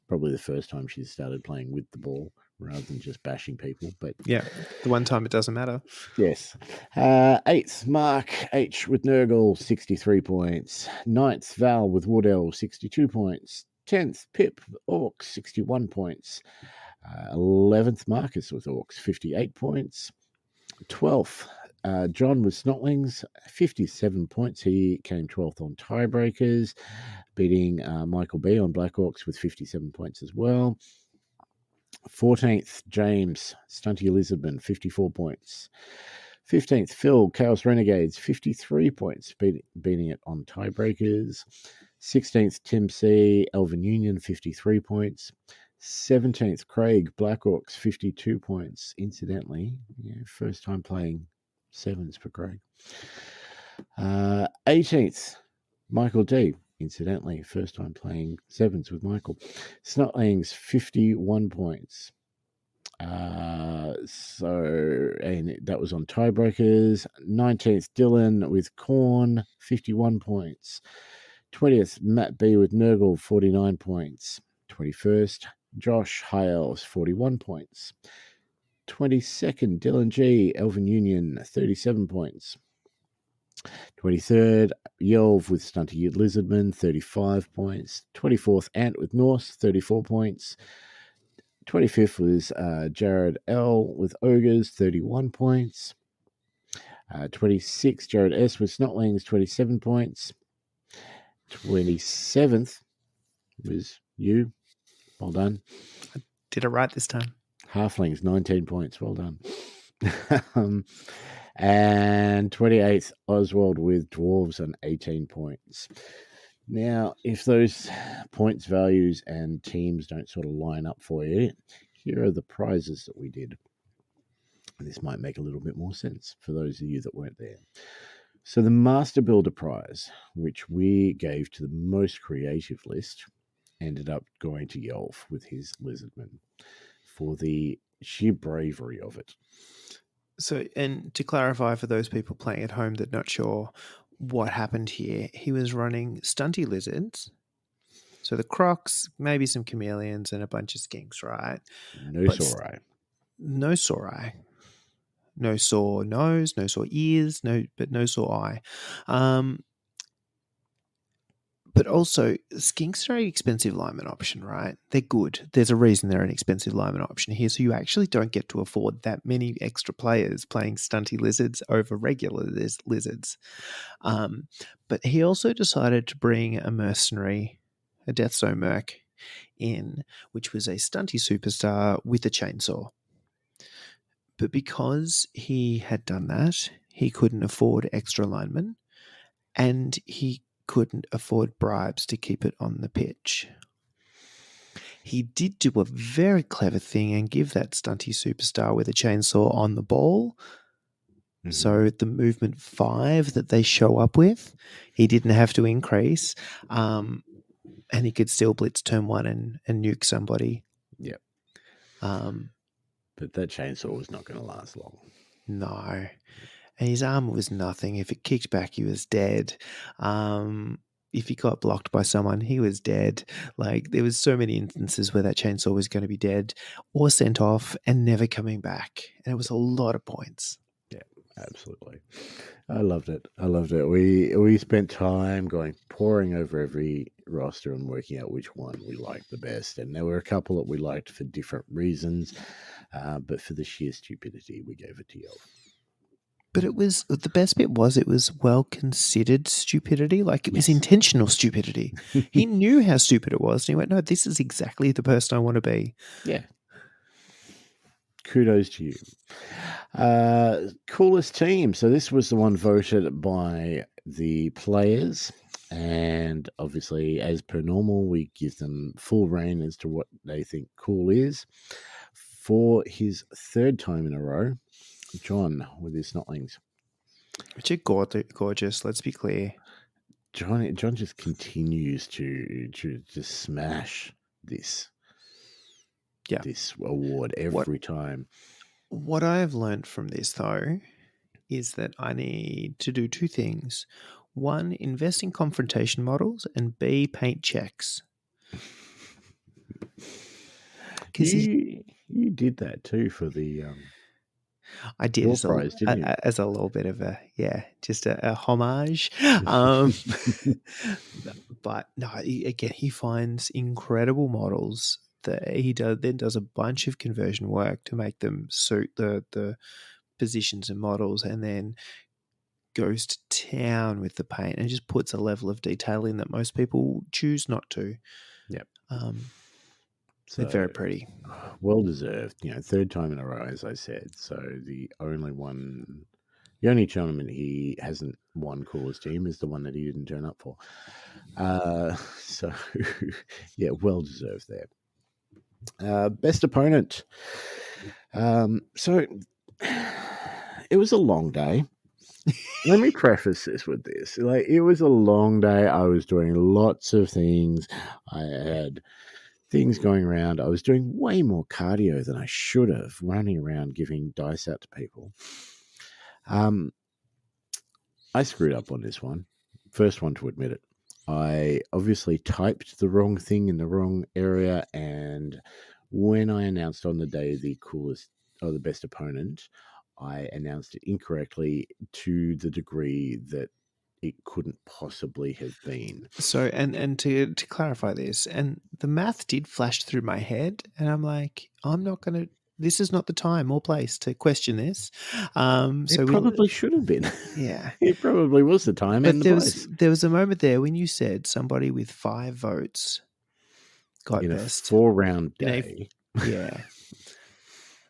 probably the first time she started playing with the ball rather than just bashing people. But yeah, the one time it doesn't matter. Yes. 8th, Mark H with Nurgle, 63 points. 9th, Val with Woodell, 62 points. 10th, Pip with Orcs, 61 points. 11th, Marcus with Orcs, 58 points. 12th, John with Snotlings, 57 points. He came 12th on tiebreakers, beating Michael B on Black Orcs with 57 points as well. 14th, James, Stunty Lizardman, 54 points. 15th, Phil, Chaos Renegades, 53 points, beating it on tiebreakers. 16th, Tim C, Elven Union, 53 points. 17th, Craig, Black Orcs, 52 points. Incidentally, first time playing 7s for Craig. 18th, Michael D, incidentally, first time playing 7s with Michael. Snotlings, 51 points. And that was on tiebreakers. 19th, Dylan with Corn, 51 points. 20th, Matt B with Nurgle, 49 points. 21st, Josh Hales, 41 points. 22nd, Dylan G, Elven Union, 37 points. 23rd, Yelv with Stunty Lizardman, 35 points. 24th, Ant with Norse, 34 points. 25th was Jared L with Ogres, 31 points. 26th, Jared S with Snotlings, 27 points. 27th was you. Well done. Did it right this time. Halflings, 19 points. Well done. And 28th, Oswald with Dwarves on 18 points. Now, if those points values and teams don't sort of line up for you, here are the prizes that we did. This might make a little bit more sense for those of you that weren't there. So the Master Builder prize, which we gave to the most creative list, ended up going to Yelf with his Lizardman for the sheer bravery of it. So, and to clarify for those people playing at home that are not sure what happened here, he was running Stunty Lizards. So the Crocs, maybe some Chameleons and a bunch of Skinks, right? No Saurai. No Saurai. no sore nose, no sore ears, but no sore eye. But also, skinks are an expensive lineman option, right? They're good. There's a reason they're an expensive lineman option here. So you actually don't get to afford that many extra players playing stunty lizards over regular lizards. But he also decided to bring a mercenary, a Death Zone merc, in, which was a stunty superstar with a chainsaw. But because he had done that, he couldn't afford extra linemen, and he couldn't afford bribes to keep it on the pitch. He did do a very clever thing and give that stunty superstar with a chainsaw on the ball. Mm-hmm. So the movement 5 that they show up with, he didn't have to increase, and he could still blitz turn 1 and nuke somebody. Yep. Um, But that chainsaw was not going to last long. No. And his armor was nothing. If it kicked back, he was dead. If he got blocked by someone, he was dead. Like, there was so many instances where that chainsaw was going to be dead or sent off and never coming back. And it was a lot of points. Yeah, absolutely. I loved it. We spent time poring over every roster and working out which one we liked the best. And there were a couple that we liked for different reasons. But for the sheer stupidity, we gave it to Yelp. But it was, the best bit was, it was well considered stupidity. Like, it was intentional stupidity. He knew how stupid it was. And he went, no, this is exactly the person I want to be. Yeah. Kudos to you. Coolest team. So this was the one voted by the players. And obviously, as per normal, we give them full reign as to what they think cool is. For his 3rd time in a row, John with his snotlings. Which are gorgeous, let's be clear. John just continues to just smash this award every time. What I have learned from this, though, is that I need to do 2 things. 1, invest in confrontation models, and B, paint checks. Because you did that too for the I did as a little bit of just a homage. But no, he finds incredible models that he does a bunch of conversion work to make them suit the positions and models, and then goes to town with the paint and just puts a level of detail in that most people choose not to. Yep. They're very pretty. Well deserved. 3rd time in a row, as I said. So the only tournament he hasn't won coolest team is the one that he didn't turn up for. So yeah, well deserved there. Best opponent. So it was a long day. Let me preface this with this. It was a long day. I was doing lots of things. I had things going around. I was doing way more cardio than I should have, running around giving dice out to people. I screwed up on this one. First one to admit it. I obviously typed the wrong thing in the wrong area, and when I announced on the day the best opponent, I announced it incorrectly to the degree that it couldn't possibly have been. So, and to clarify this, and the math did flash through my head, and I'm like, this is not the time or place to question this. It probably should have been. Yeah. It probably was the time and the place. There was a moment there when you said somebody with 5 votes got in best. a 4-round day. Yeah.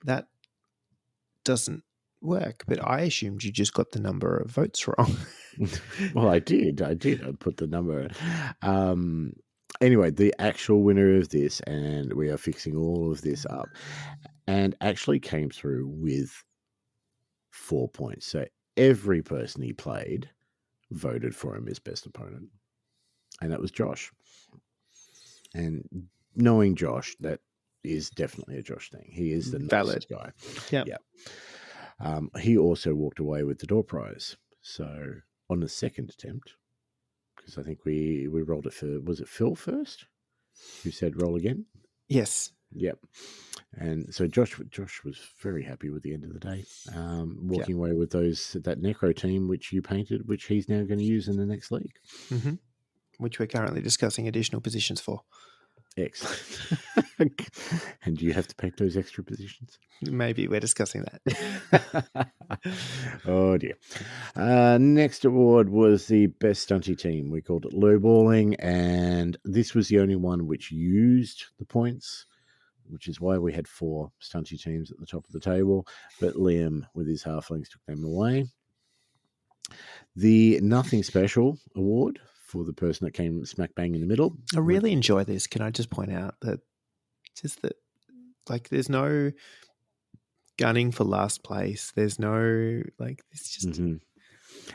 That doesn't work, but I assumed you just got the number of votes wrong. Well, I did. I put the number. Anyway, the actual winner of this, and we are fixing all of this up, and actually came through with 4 points. So every person he played voted for him as best opponent, and that was Josh. And knowing Josh, that is definitely a Josh thing. He is the nicest guy. Yeah. He also walked away with the door prize. So on the 2nd attempt, because I think we rolled it for, was it Phil first? Who said roll again? Yes. Yep. And so Josh was very happy with the end of the day, walking away with that Necro team which you painted, which he's now going to use in the next league. Mm-hmm. Which we're currently discussing additional positions for. Excellent. And do you have to paint those extra positions? Maybe we're discussing that. Oh dear. Next award was the best stunty team. We called it lowballing, and this was the only one which used the points, which is why we had 4 stunty teams at the top of the table. But Liam, with his halflings, took them away. The Nothing Special award for the person that came smack bang in the middle. I really enjoy this. Can I just point out that there's no gunning for last place. There's no it's just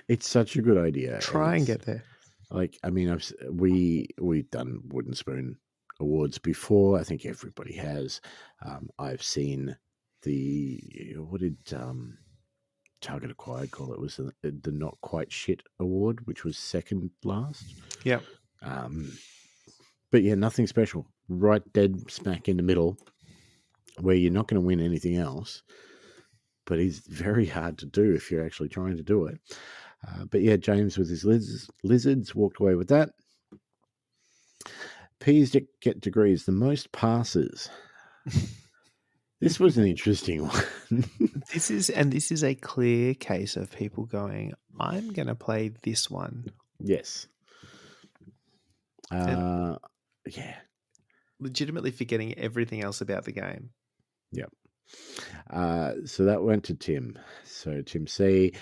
It's such a good idea. try and get there. Like, I mean, we've done Wooden Spoon awards before. I think everybody has. I've seen what did Target Acquired call it? Was the Not Quite Shit award, which was second last. Yeah. But yeah, Nothing Special. Right dead smack in the middle, where you're not going to win anything else. But it's very hard to do if you're actually trying to do it. But yeah, James with his lizards walked away with that. Peas get degrees. The most passes. This was an interesting one. This is a clear case of people going, I'm going to play this one. Yes. Yeah. Legitimately forgetting everything else about the game. Yep. So that went to Tim. So Tim C.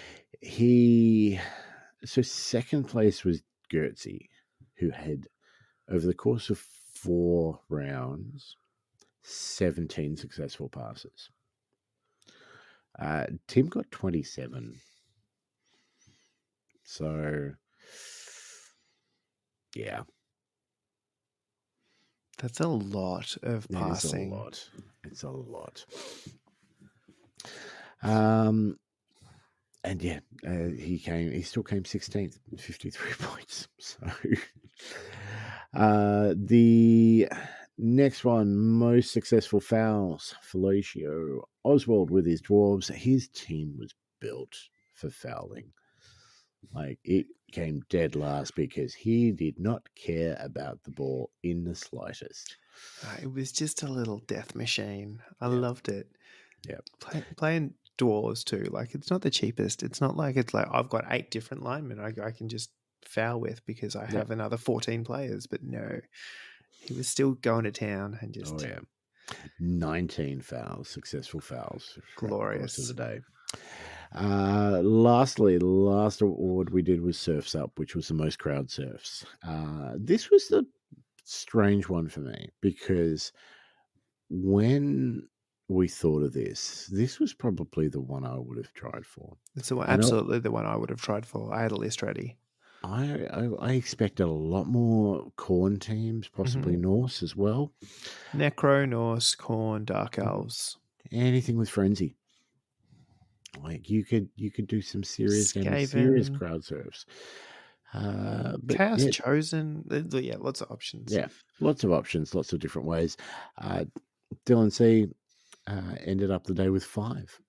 So second place was Gertzy, who had, over the course of 4 rounds, 17 successful passes. Tim got 27. So, yeah. That's a lot of passing. It's a lot. And yeah, he still came 16th, 53 points. So, the next one, most successful fouls, Felicio Oswald with his dwarves. His team was built for fouling. Like, it came dead last because he did not care about the ball in the slightest. It was just a little death machine. I loved it. Yeah. Playing dwarves too. Like, it's not the cheapest. It's not like it's like I've got 8 different linemen I can just foul with because I have another 14 players. But no, he was still going to town and just 19 fouls, successful fouls. Glorious. Of the day. Lastly, the last award we did was Surfs Up, which was the most crowd surfs. This was the strange one for me because when we thought of this was probably the one I would have tried for. It's absolutely the one I would have tried for. I had a list ready. I expected a lot more Khorne teams, possibly Norse as well. Necro, Norse, Khorne, Dark Elves. Anything with Frenzy. Like, you could do some serious crowd surfs. Chaos Chosen. Yeah, lots of options. Yeah, lots of options, lots of different ways. Dylan C ended up the day with 5.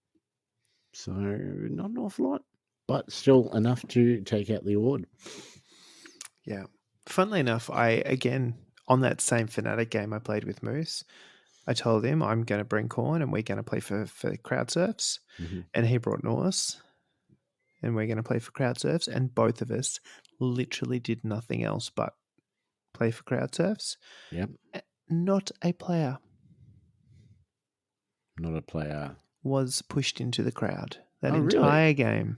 So not an awful lot, but still enough to take out the award. Yeah. Funnily enough, on that same Fnatic game I played with Moose, I told him I'm going to bring Khorne and we're going to play for crowd surfs. And he brought Norse and we're going to play for crowd surfs. And both of us literally did nothing else but play for crowd surfs. Yep. Not a player was pushed into the crowd that entire game.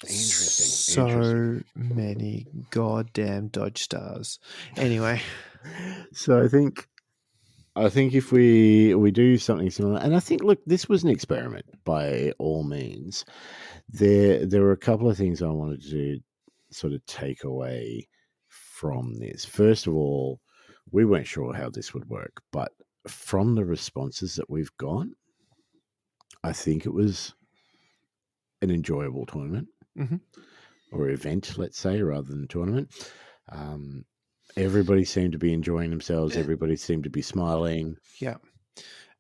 So many goddamn dodge stars. Anyway. So I think if we do something similar, and I think, look, this was an experiment by all means. There were a couple of things I wanted to sort of take away from this. First of all, we weren't sure how this would work, but from the responses that we've got, I think it was an enjoyable tournament or event, let's say, rather than tournament. Everybody seemed to be enjoying themselves. Everybody seemed to be smiling. Yeah.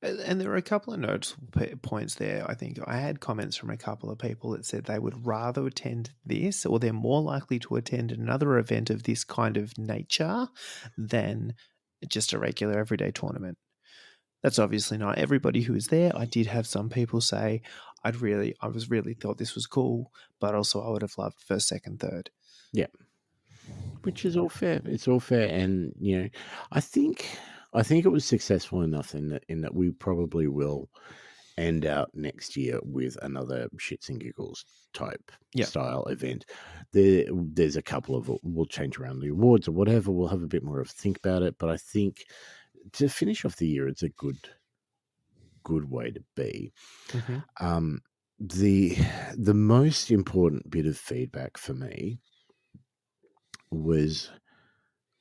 And there were a couple of noticeable points there. I think I had comments from a couple of people that said they would rather attend this, or they're more likely to attend another event of this kind of nature than just a regular everyday tournament. That's obviously not everybody who was there. I did have some people say I was really thought this was cool, but also I would have loved first, second, third. Yeah. Which is all fair. It's all fair. And, I think it was successful enough in that we probably will end out next year with another shits and giggles type style event. There's a couple of, we'll change around the awards or whatever. We'll have a bit more of a think about it. But I think to finish off the year, it's a good way to be. Mm-hmm. The most important bit of feedback for me was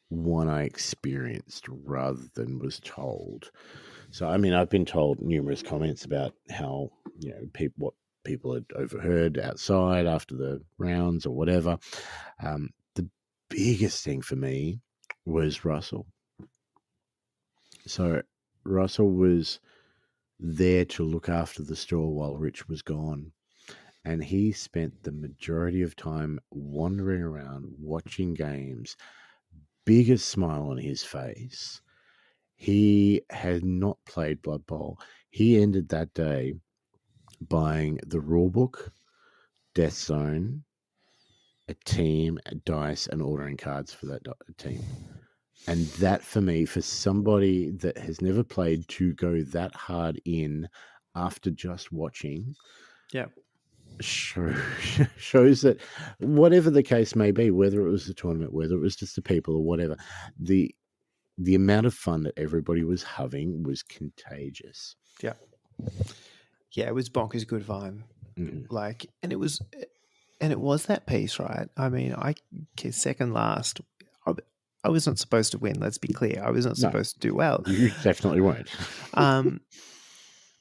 one I experienced rather than was told. So, I mean, I've been told numerous comments about how, what people had overheard outside after the rounds or whatever. The biggest thing for me was Russell. So, Russell was there to look after the store while Rich was gone. And he spent the majority of time wandering around, watching games, biggest smile on his face. He had not played Blood Bowl. He ended that day buying the rulebook, Death Zone, a team, a dice, and ordering cards for that team. And that, for me, for somebody that has never played, to go that hard in after just watching, shows that whatever the case may be, whether it was the tournament, whether it was just the people or whatever, the amount of fun that everybody was having was contagious. Yeah, it was bonkers good fun. Mm-hmm. And it was that piece, right? I mean, second last. I was not supposed to win. Let's be clear. I was not supposed to do well. You definitely weren't.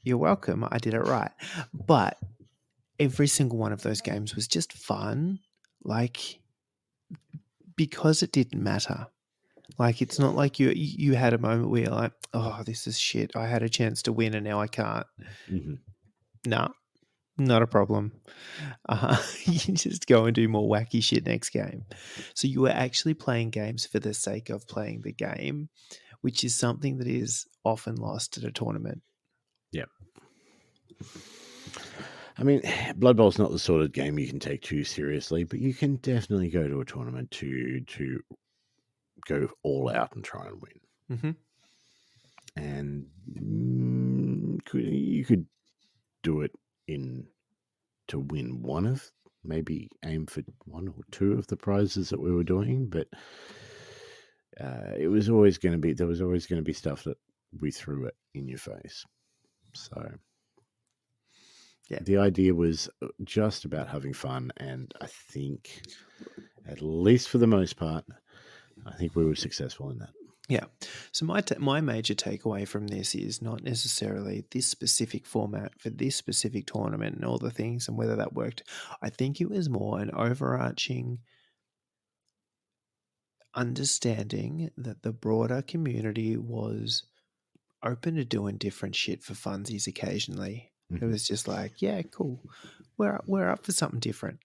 You're welcome. I did it right. But every single one of those games was just fun, because it didn't matter. It's not like you had a moment where you're like, oh, this is shit. I had a chance to win and now I can't. Mm-hmm. No, not a problem. You just go and do more wacky shit next game. So you were actually playing games for the sake of playing the game, which is something that is often lost at a tournament. Yeah. I mean, Blood Bowl's not the sort of game you can take too seriously, but you can definitely go to a tournament to go all out and try and win. Mm-hmm. And you could do it to win maybe aim for one or two of the prizes that we were doing, but there was always going to be stuff that we threw it in your face. So the idea was just about having fun, and I think, at least for the most part, I think we were successful in that. Yeah. So my major takeaway from this is not necessarily this specific format for this specific tournament and all the things and whether that worked. I think it was more an overarching understanding that the broader community was open to doing different shit for funsies occasionally. Mm-hmm. It was just like, yeah, cool. We're up for something different.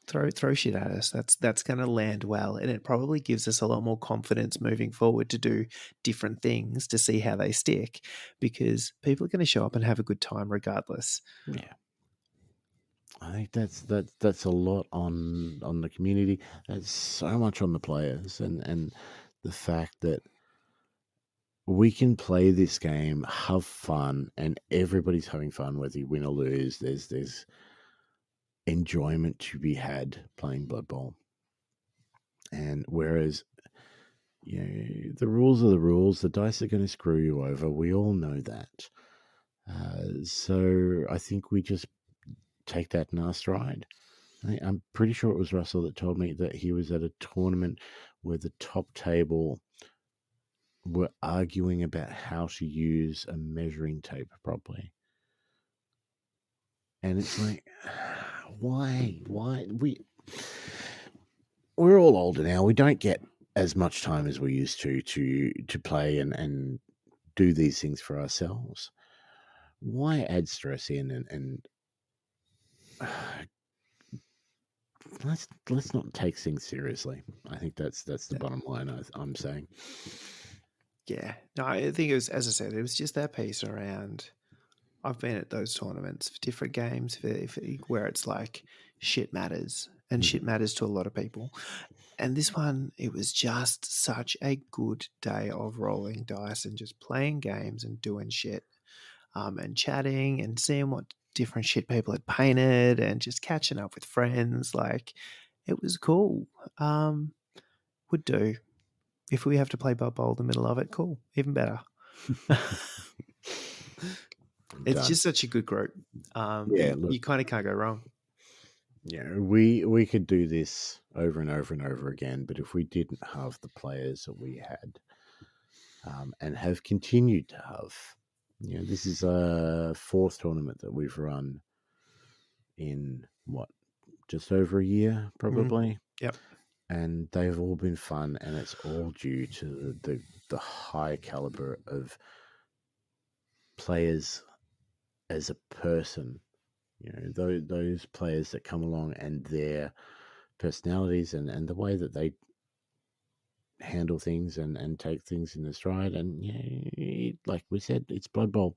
Throw shit at us. That's going to land well, and it probably gives us a lot more confidence moving forward to do different things to see how they stick, because people are going to show up and have a good time regardless. Yeah, I think that's a lot on the community. That's so much on the players, and the fact that we can play this game, have fun, and everybody's having fun, whether you win or lose. There's enjoyment to be had playing Blood Bowl. And whereas, the rules are the rules, the dice are going to screw you over. We all know that. So I think we just take that in our stride. I'm pretty sure it was Russell that told me that he was at a tournament where the top table were arguing about how to use a measuring tape properly. And it's like, why? We're all older now. We don't get as much time as we used to play and do these things for ourselves. Why add stress in and let's not take things seriously. I think that's the bottom line. I'm saying. Yeah. No, I think it was, as I said, it was just that piece around. I've been at those tournaments for different games where it's like shit matters and shit matters to a lot of people. And this one, it was just such a good day of rolling dice and just playing games and doing shit, and chatting and seeing what different shit people had painted and just catching up with friends. Like, it was cool. Would do. If we have to play Blood Bowl in the middle of it, cool. Even better. It's Done. just such a good group. Yeah, look. You kind of can't go wrong. Yeah, we could do this over and over and over again, but if we didn't have the players that we had, and have continued to have, this is a fourth tournament that we've run in just over a year, probably. Yep. And they've all been fun, and it's all due to the high caliber of players as a person. Those players that come along and their personalities and the way that they handle things and take things in their stride. And like we said, it's Blood Bowl.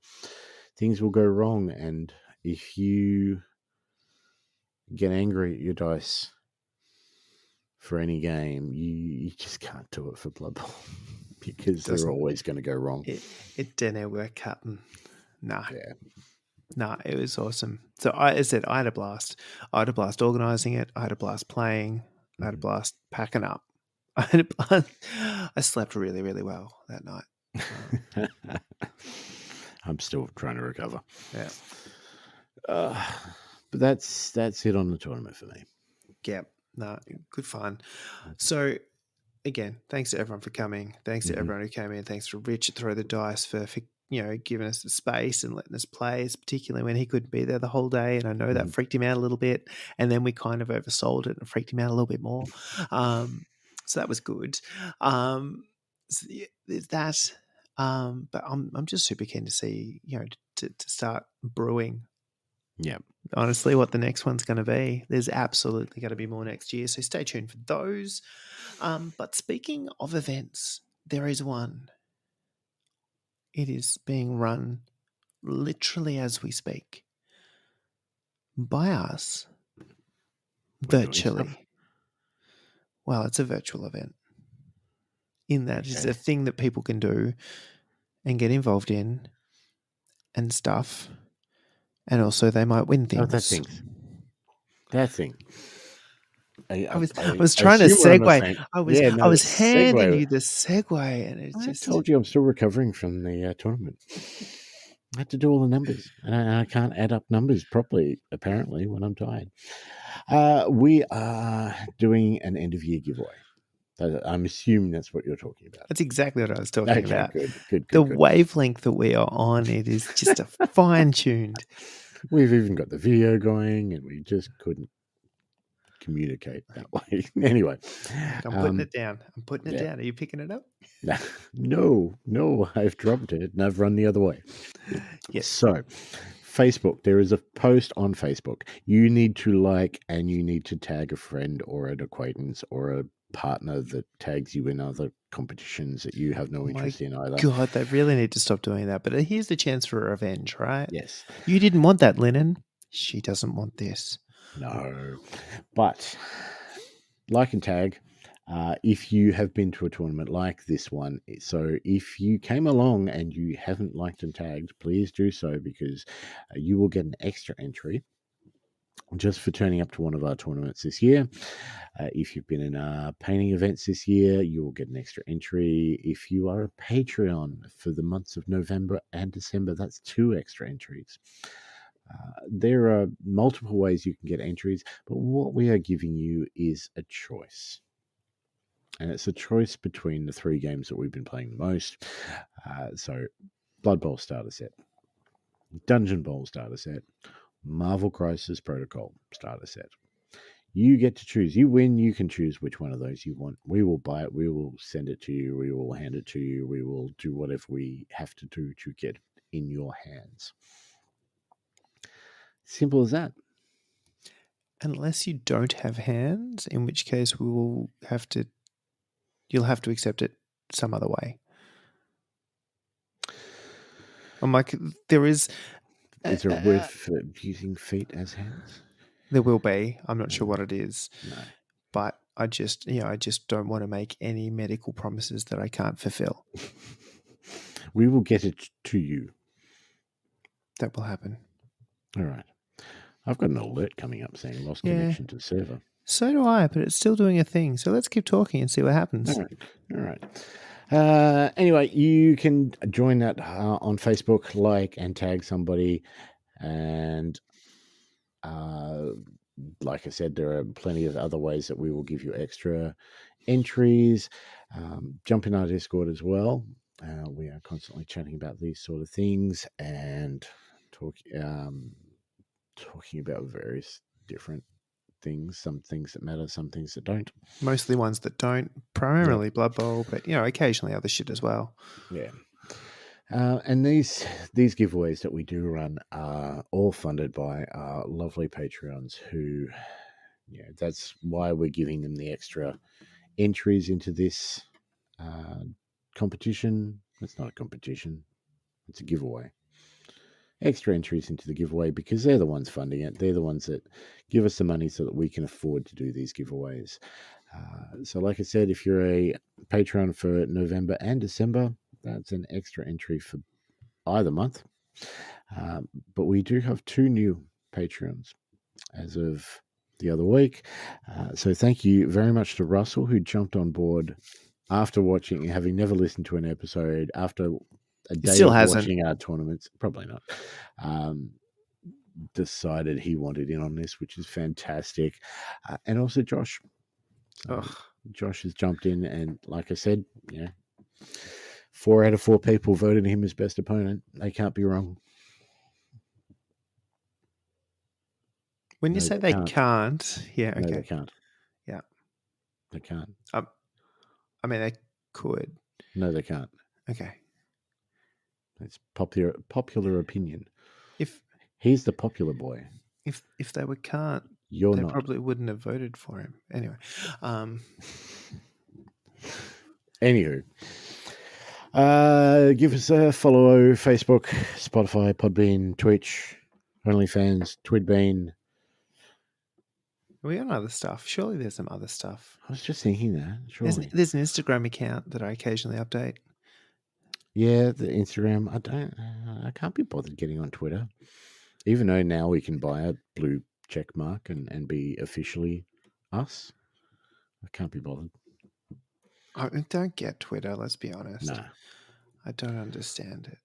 Things will go wrong, and if you get angry at your dice for any game, you just can't do it for Blood Bowl because they're always going to go wrong. It didn't work out. Nah. Yeah. Nah, it was awesome. So I said I had a blast. I had a blast organising it. I had a blast playing. I had a blast packing up. I slept really, really well that night. I'm still trying to recover. Yeah. But that's it on the tournament for me. Yeah. No, good fun. So again, thanks to everyone for coming. Thanks to everyone who came in. Thanks to Rich at Throw the Dice for giving us the space and letting us play, particularly when he couldn't be there the whole day. And I know that freaked him out a little bit. And then we kind of oversold it and freaked him out a little bit more. So that was good. So there's that. But I'm just super keen to see, to start brewing. Yeah. Honestly, what the next one's going to be. There's absolutely going to be more next year. So stay tuned for those. But speaking of events, there is one. It is being run literally as we speak by us virtually. Well, it's a virtual event in that it's a thing that people can do and get involved in and stuff. And also they might win things. Oh, that thing. I was trying to segue. I was handing you the segue, and I told you I'm still recovering from the tournament. I had to do all the numbers, and I can't add up numbers properly, apparently, when I'm tired. We are doing an end-of-year giveaway. I'm assuming that's what you're talking about. That's exactly what I was talking about. Good. The wavelength that we are on, it is just a fine-tuned. We've even got the video going, and we just couldn't communicate that way. Anyway, I'm putting it down. Down. Are you picking it up? No, I've dropped it and I've run the other way. Yes. So, Facebook, there is a post on Facebook. You need to like and you need to tag a friend or an acquaintance or a partner that tags you in other competitions that you have no interest in either. God, they really need to stop doing that. But here's the chance for revenge, right? Yes. You didn't want that, Lennon. She doesn't want this. No. But like and tag if you have been to a tournament like this one. So if you came along and you haven't liked and tagged, please do so because you will get an extra entry just for turning up to one of our tournaments this year. If you've been in our painting events this year, you will get an extra entry. If you are a Patreon for the months of November and December, that's 2 extra entries. There are multiple ways you can get entries, but what we are giving you is a choice. And it's a choice between the 3 games that we've been playing the most. So Blood Bowl starter set, Dungeon Bowl starter set, Marvel Crisis Protocol starter set. You get to choose. You win. You can choose which one of those you want. We will buy it. We will send it to you. We will hand it to you. We will do whatever we have to do to get it in your hands. Simple as that. Unless you don't have hands, in which case you'll have to accept it some other way. I'm like, there is. Is there worth using feet as hands? There will be. I'm not sure what it is. No. But I just don't want to make any medical promises that I can't fulfill. We will get it to you. That will happen. All right. I've got an alert coming up saying lost connection to the server. So do I, but it's still doing a thing. So let's keep talking and see what happens. All right. Anyway, you can join that on Facebook, like and tag somebody. And like I said, there are plenty of other ways that we will give you extra entries. Jump in our Discord as well. We are constantly chatting about these sort of things and talking about various different things, some things that matter, some things that don't. Mostly ones that don't, primarily Blood Bowl, but occasionally other shit as well. Yeah. And these giveaways that we do run are all funded by our lovely Patreons who, that's why we're giving them the extra entries into this competition. It's not a competition. It's a giveaway. Extra entries into the giveaway because they're the ones funding it. They're the ones that give us the money so that we can afford to do these giveaways. So like I said, if you're a Patreon for November and December, that's an extra entry for either month. But we do have 2 new Patreons as of the other week. So thank you very much to Russell, who jumped on board after watching, having never listened to an episode, after a day of watching our tournaments, probably not, decided he wanted in on this, which is fantastic. And also Josh. Josh has jumped in, and like I said, 4 out of 4 people voted him as best opponent. They can't be wrong. When you say they can't, yeah, okay. No, they can't. Yeah. They can't. I mean, they could. No, they can't. Okay. It's popular opinion. If he's the popular boy. If they can't, you're they not. Probably wouldn't have voted for him. Anyway. Anywho. Give us a follow, Facebook, Spotify, Podbean, Twitch, OnlyFans, Twidbean. We got other stuff. Surely there's some other stuff. I was just thinking that. Surely. There's an Instagram account that I occasionally update. Yeah, the Instagram. I can't be bothered getting on Twitter. Even though now we can buy a blue check mark and be officially us. I can't be bothered. I don't get Twitter, let's be honest. No. I don't understand it.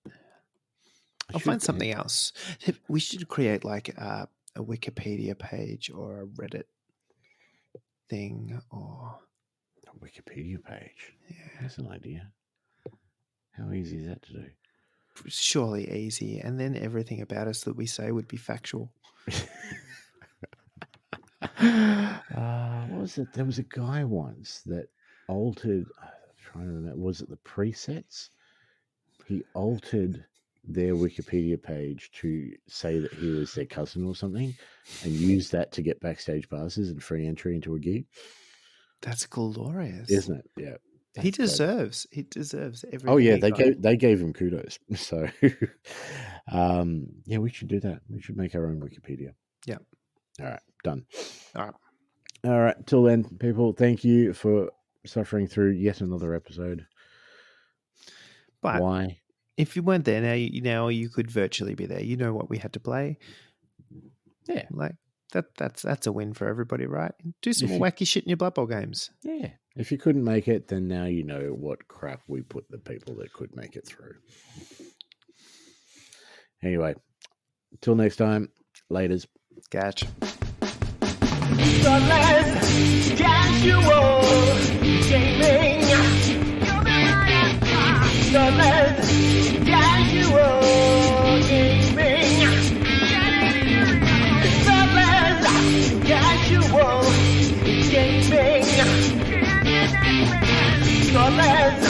I'll find something else. We should create like a Wikipedia page or a Reddit thing or... A Wikipedia page? Yeah. That's an idea. How easy is that to do? Surely easy. And then everything about us that we say would be factual. What was it? There was a guy once that altered... I'm trying to remember. Was it the presets? He altered their Wikipedia page to say that he was their cousin or something and used that to get backstage passes and free entry into a gig. That's glorious. Isn't it? Yeah. He deserves everything. Oh yeah, they gave him kudos. So yeah, we should do that. We should make our own Wikipedia. Yeah. All right, done. All right. Till then, people, thank you for suffering through yet another episode. But why? If you weren't there now, you could virtually be there. You know what we had to play. Yeah, like that's a win for everybody, right? Do some more wacky shit in your Blood Bowl games. Yeah. If you couldn't make it, then now you know what crap we put the people that could make it through. Anyway, till next time, laters. Catch. Thoughtless, casual gaming. Thoughtless, casual gaming. Thoughtless, casual Thoughtless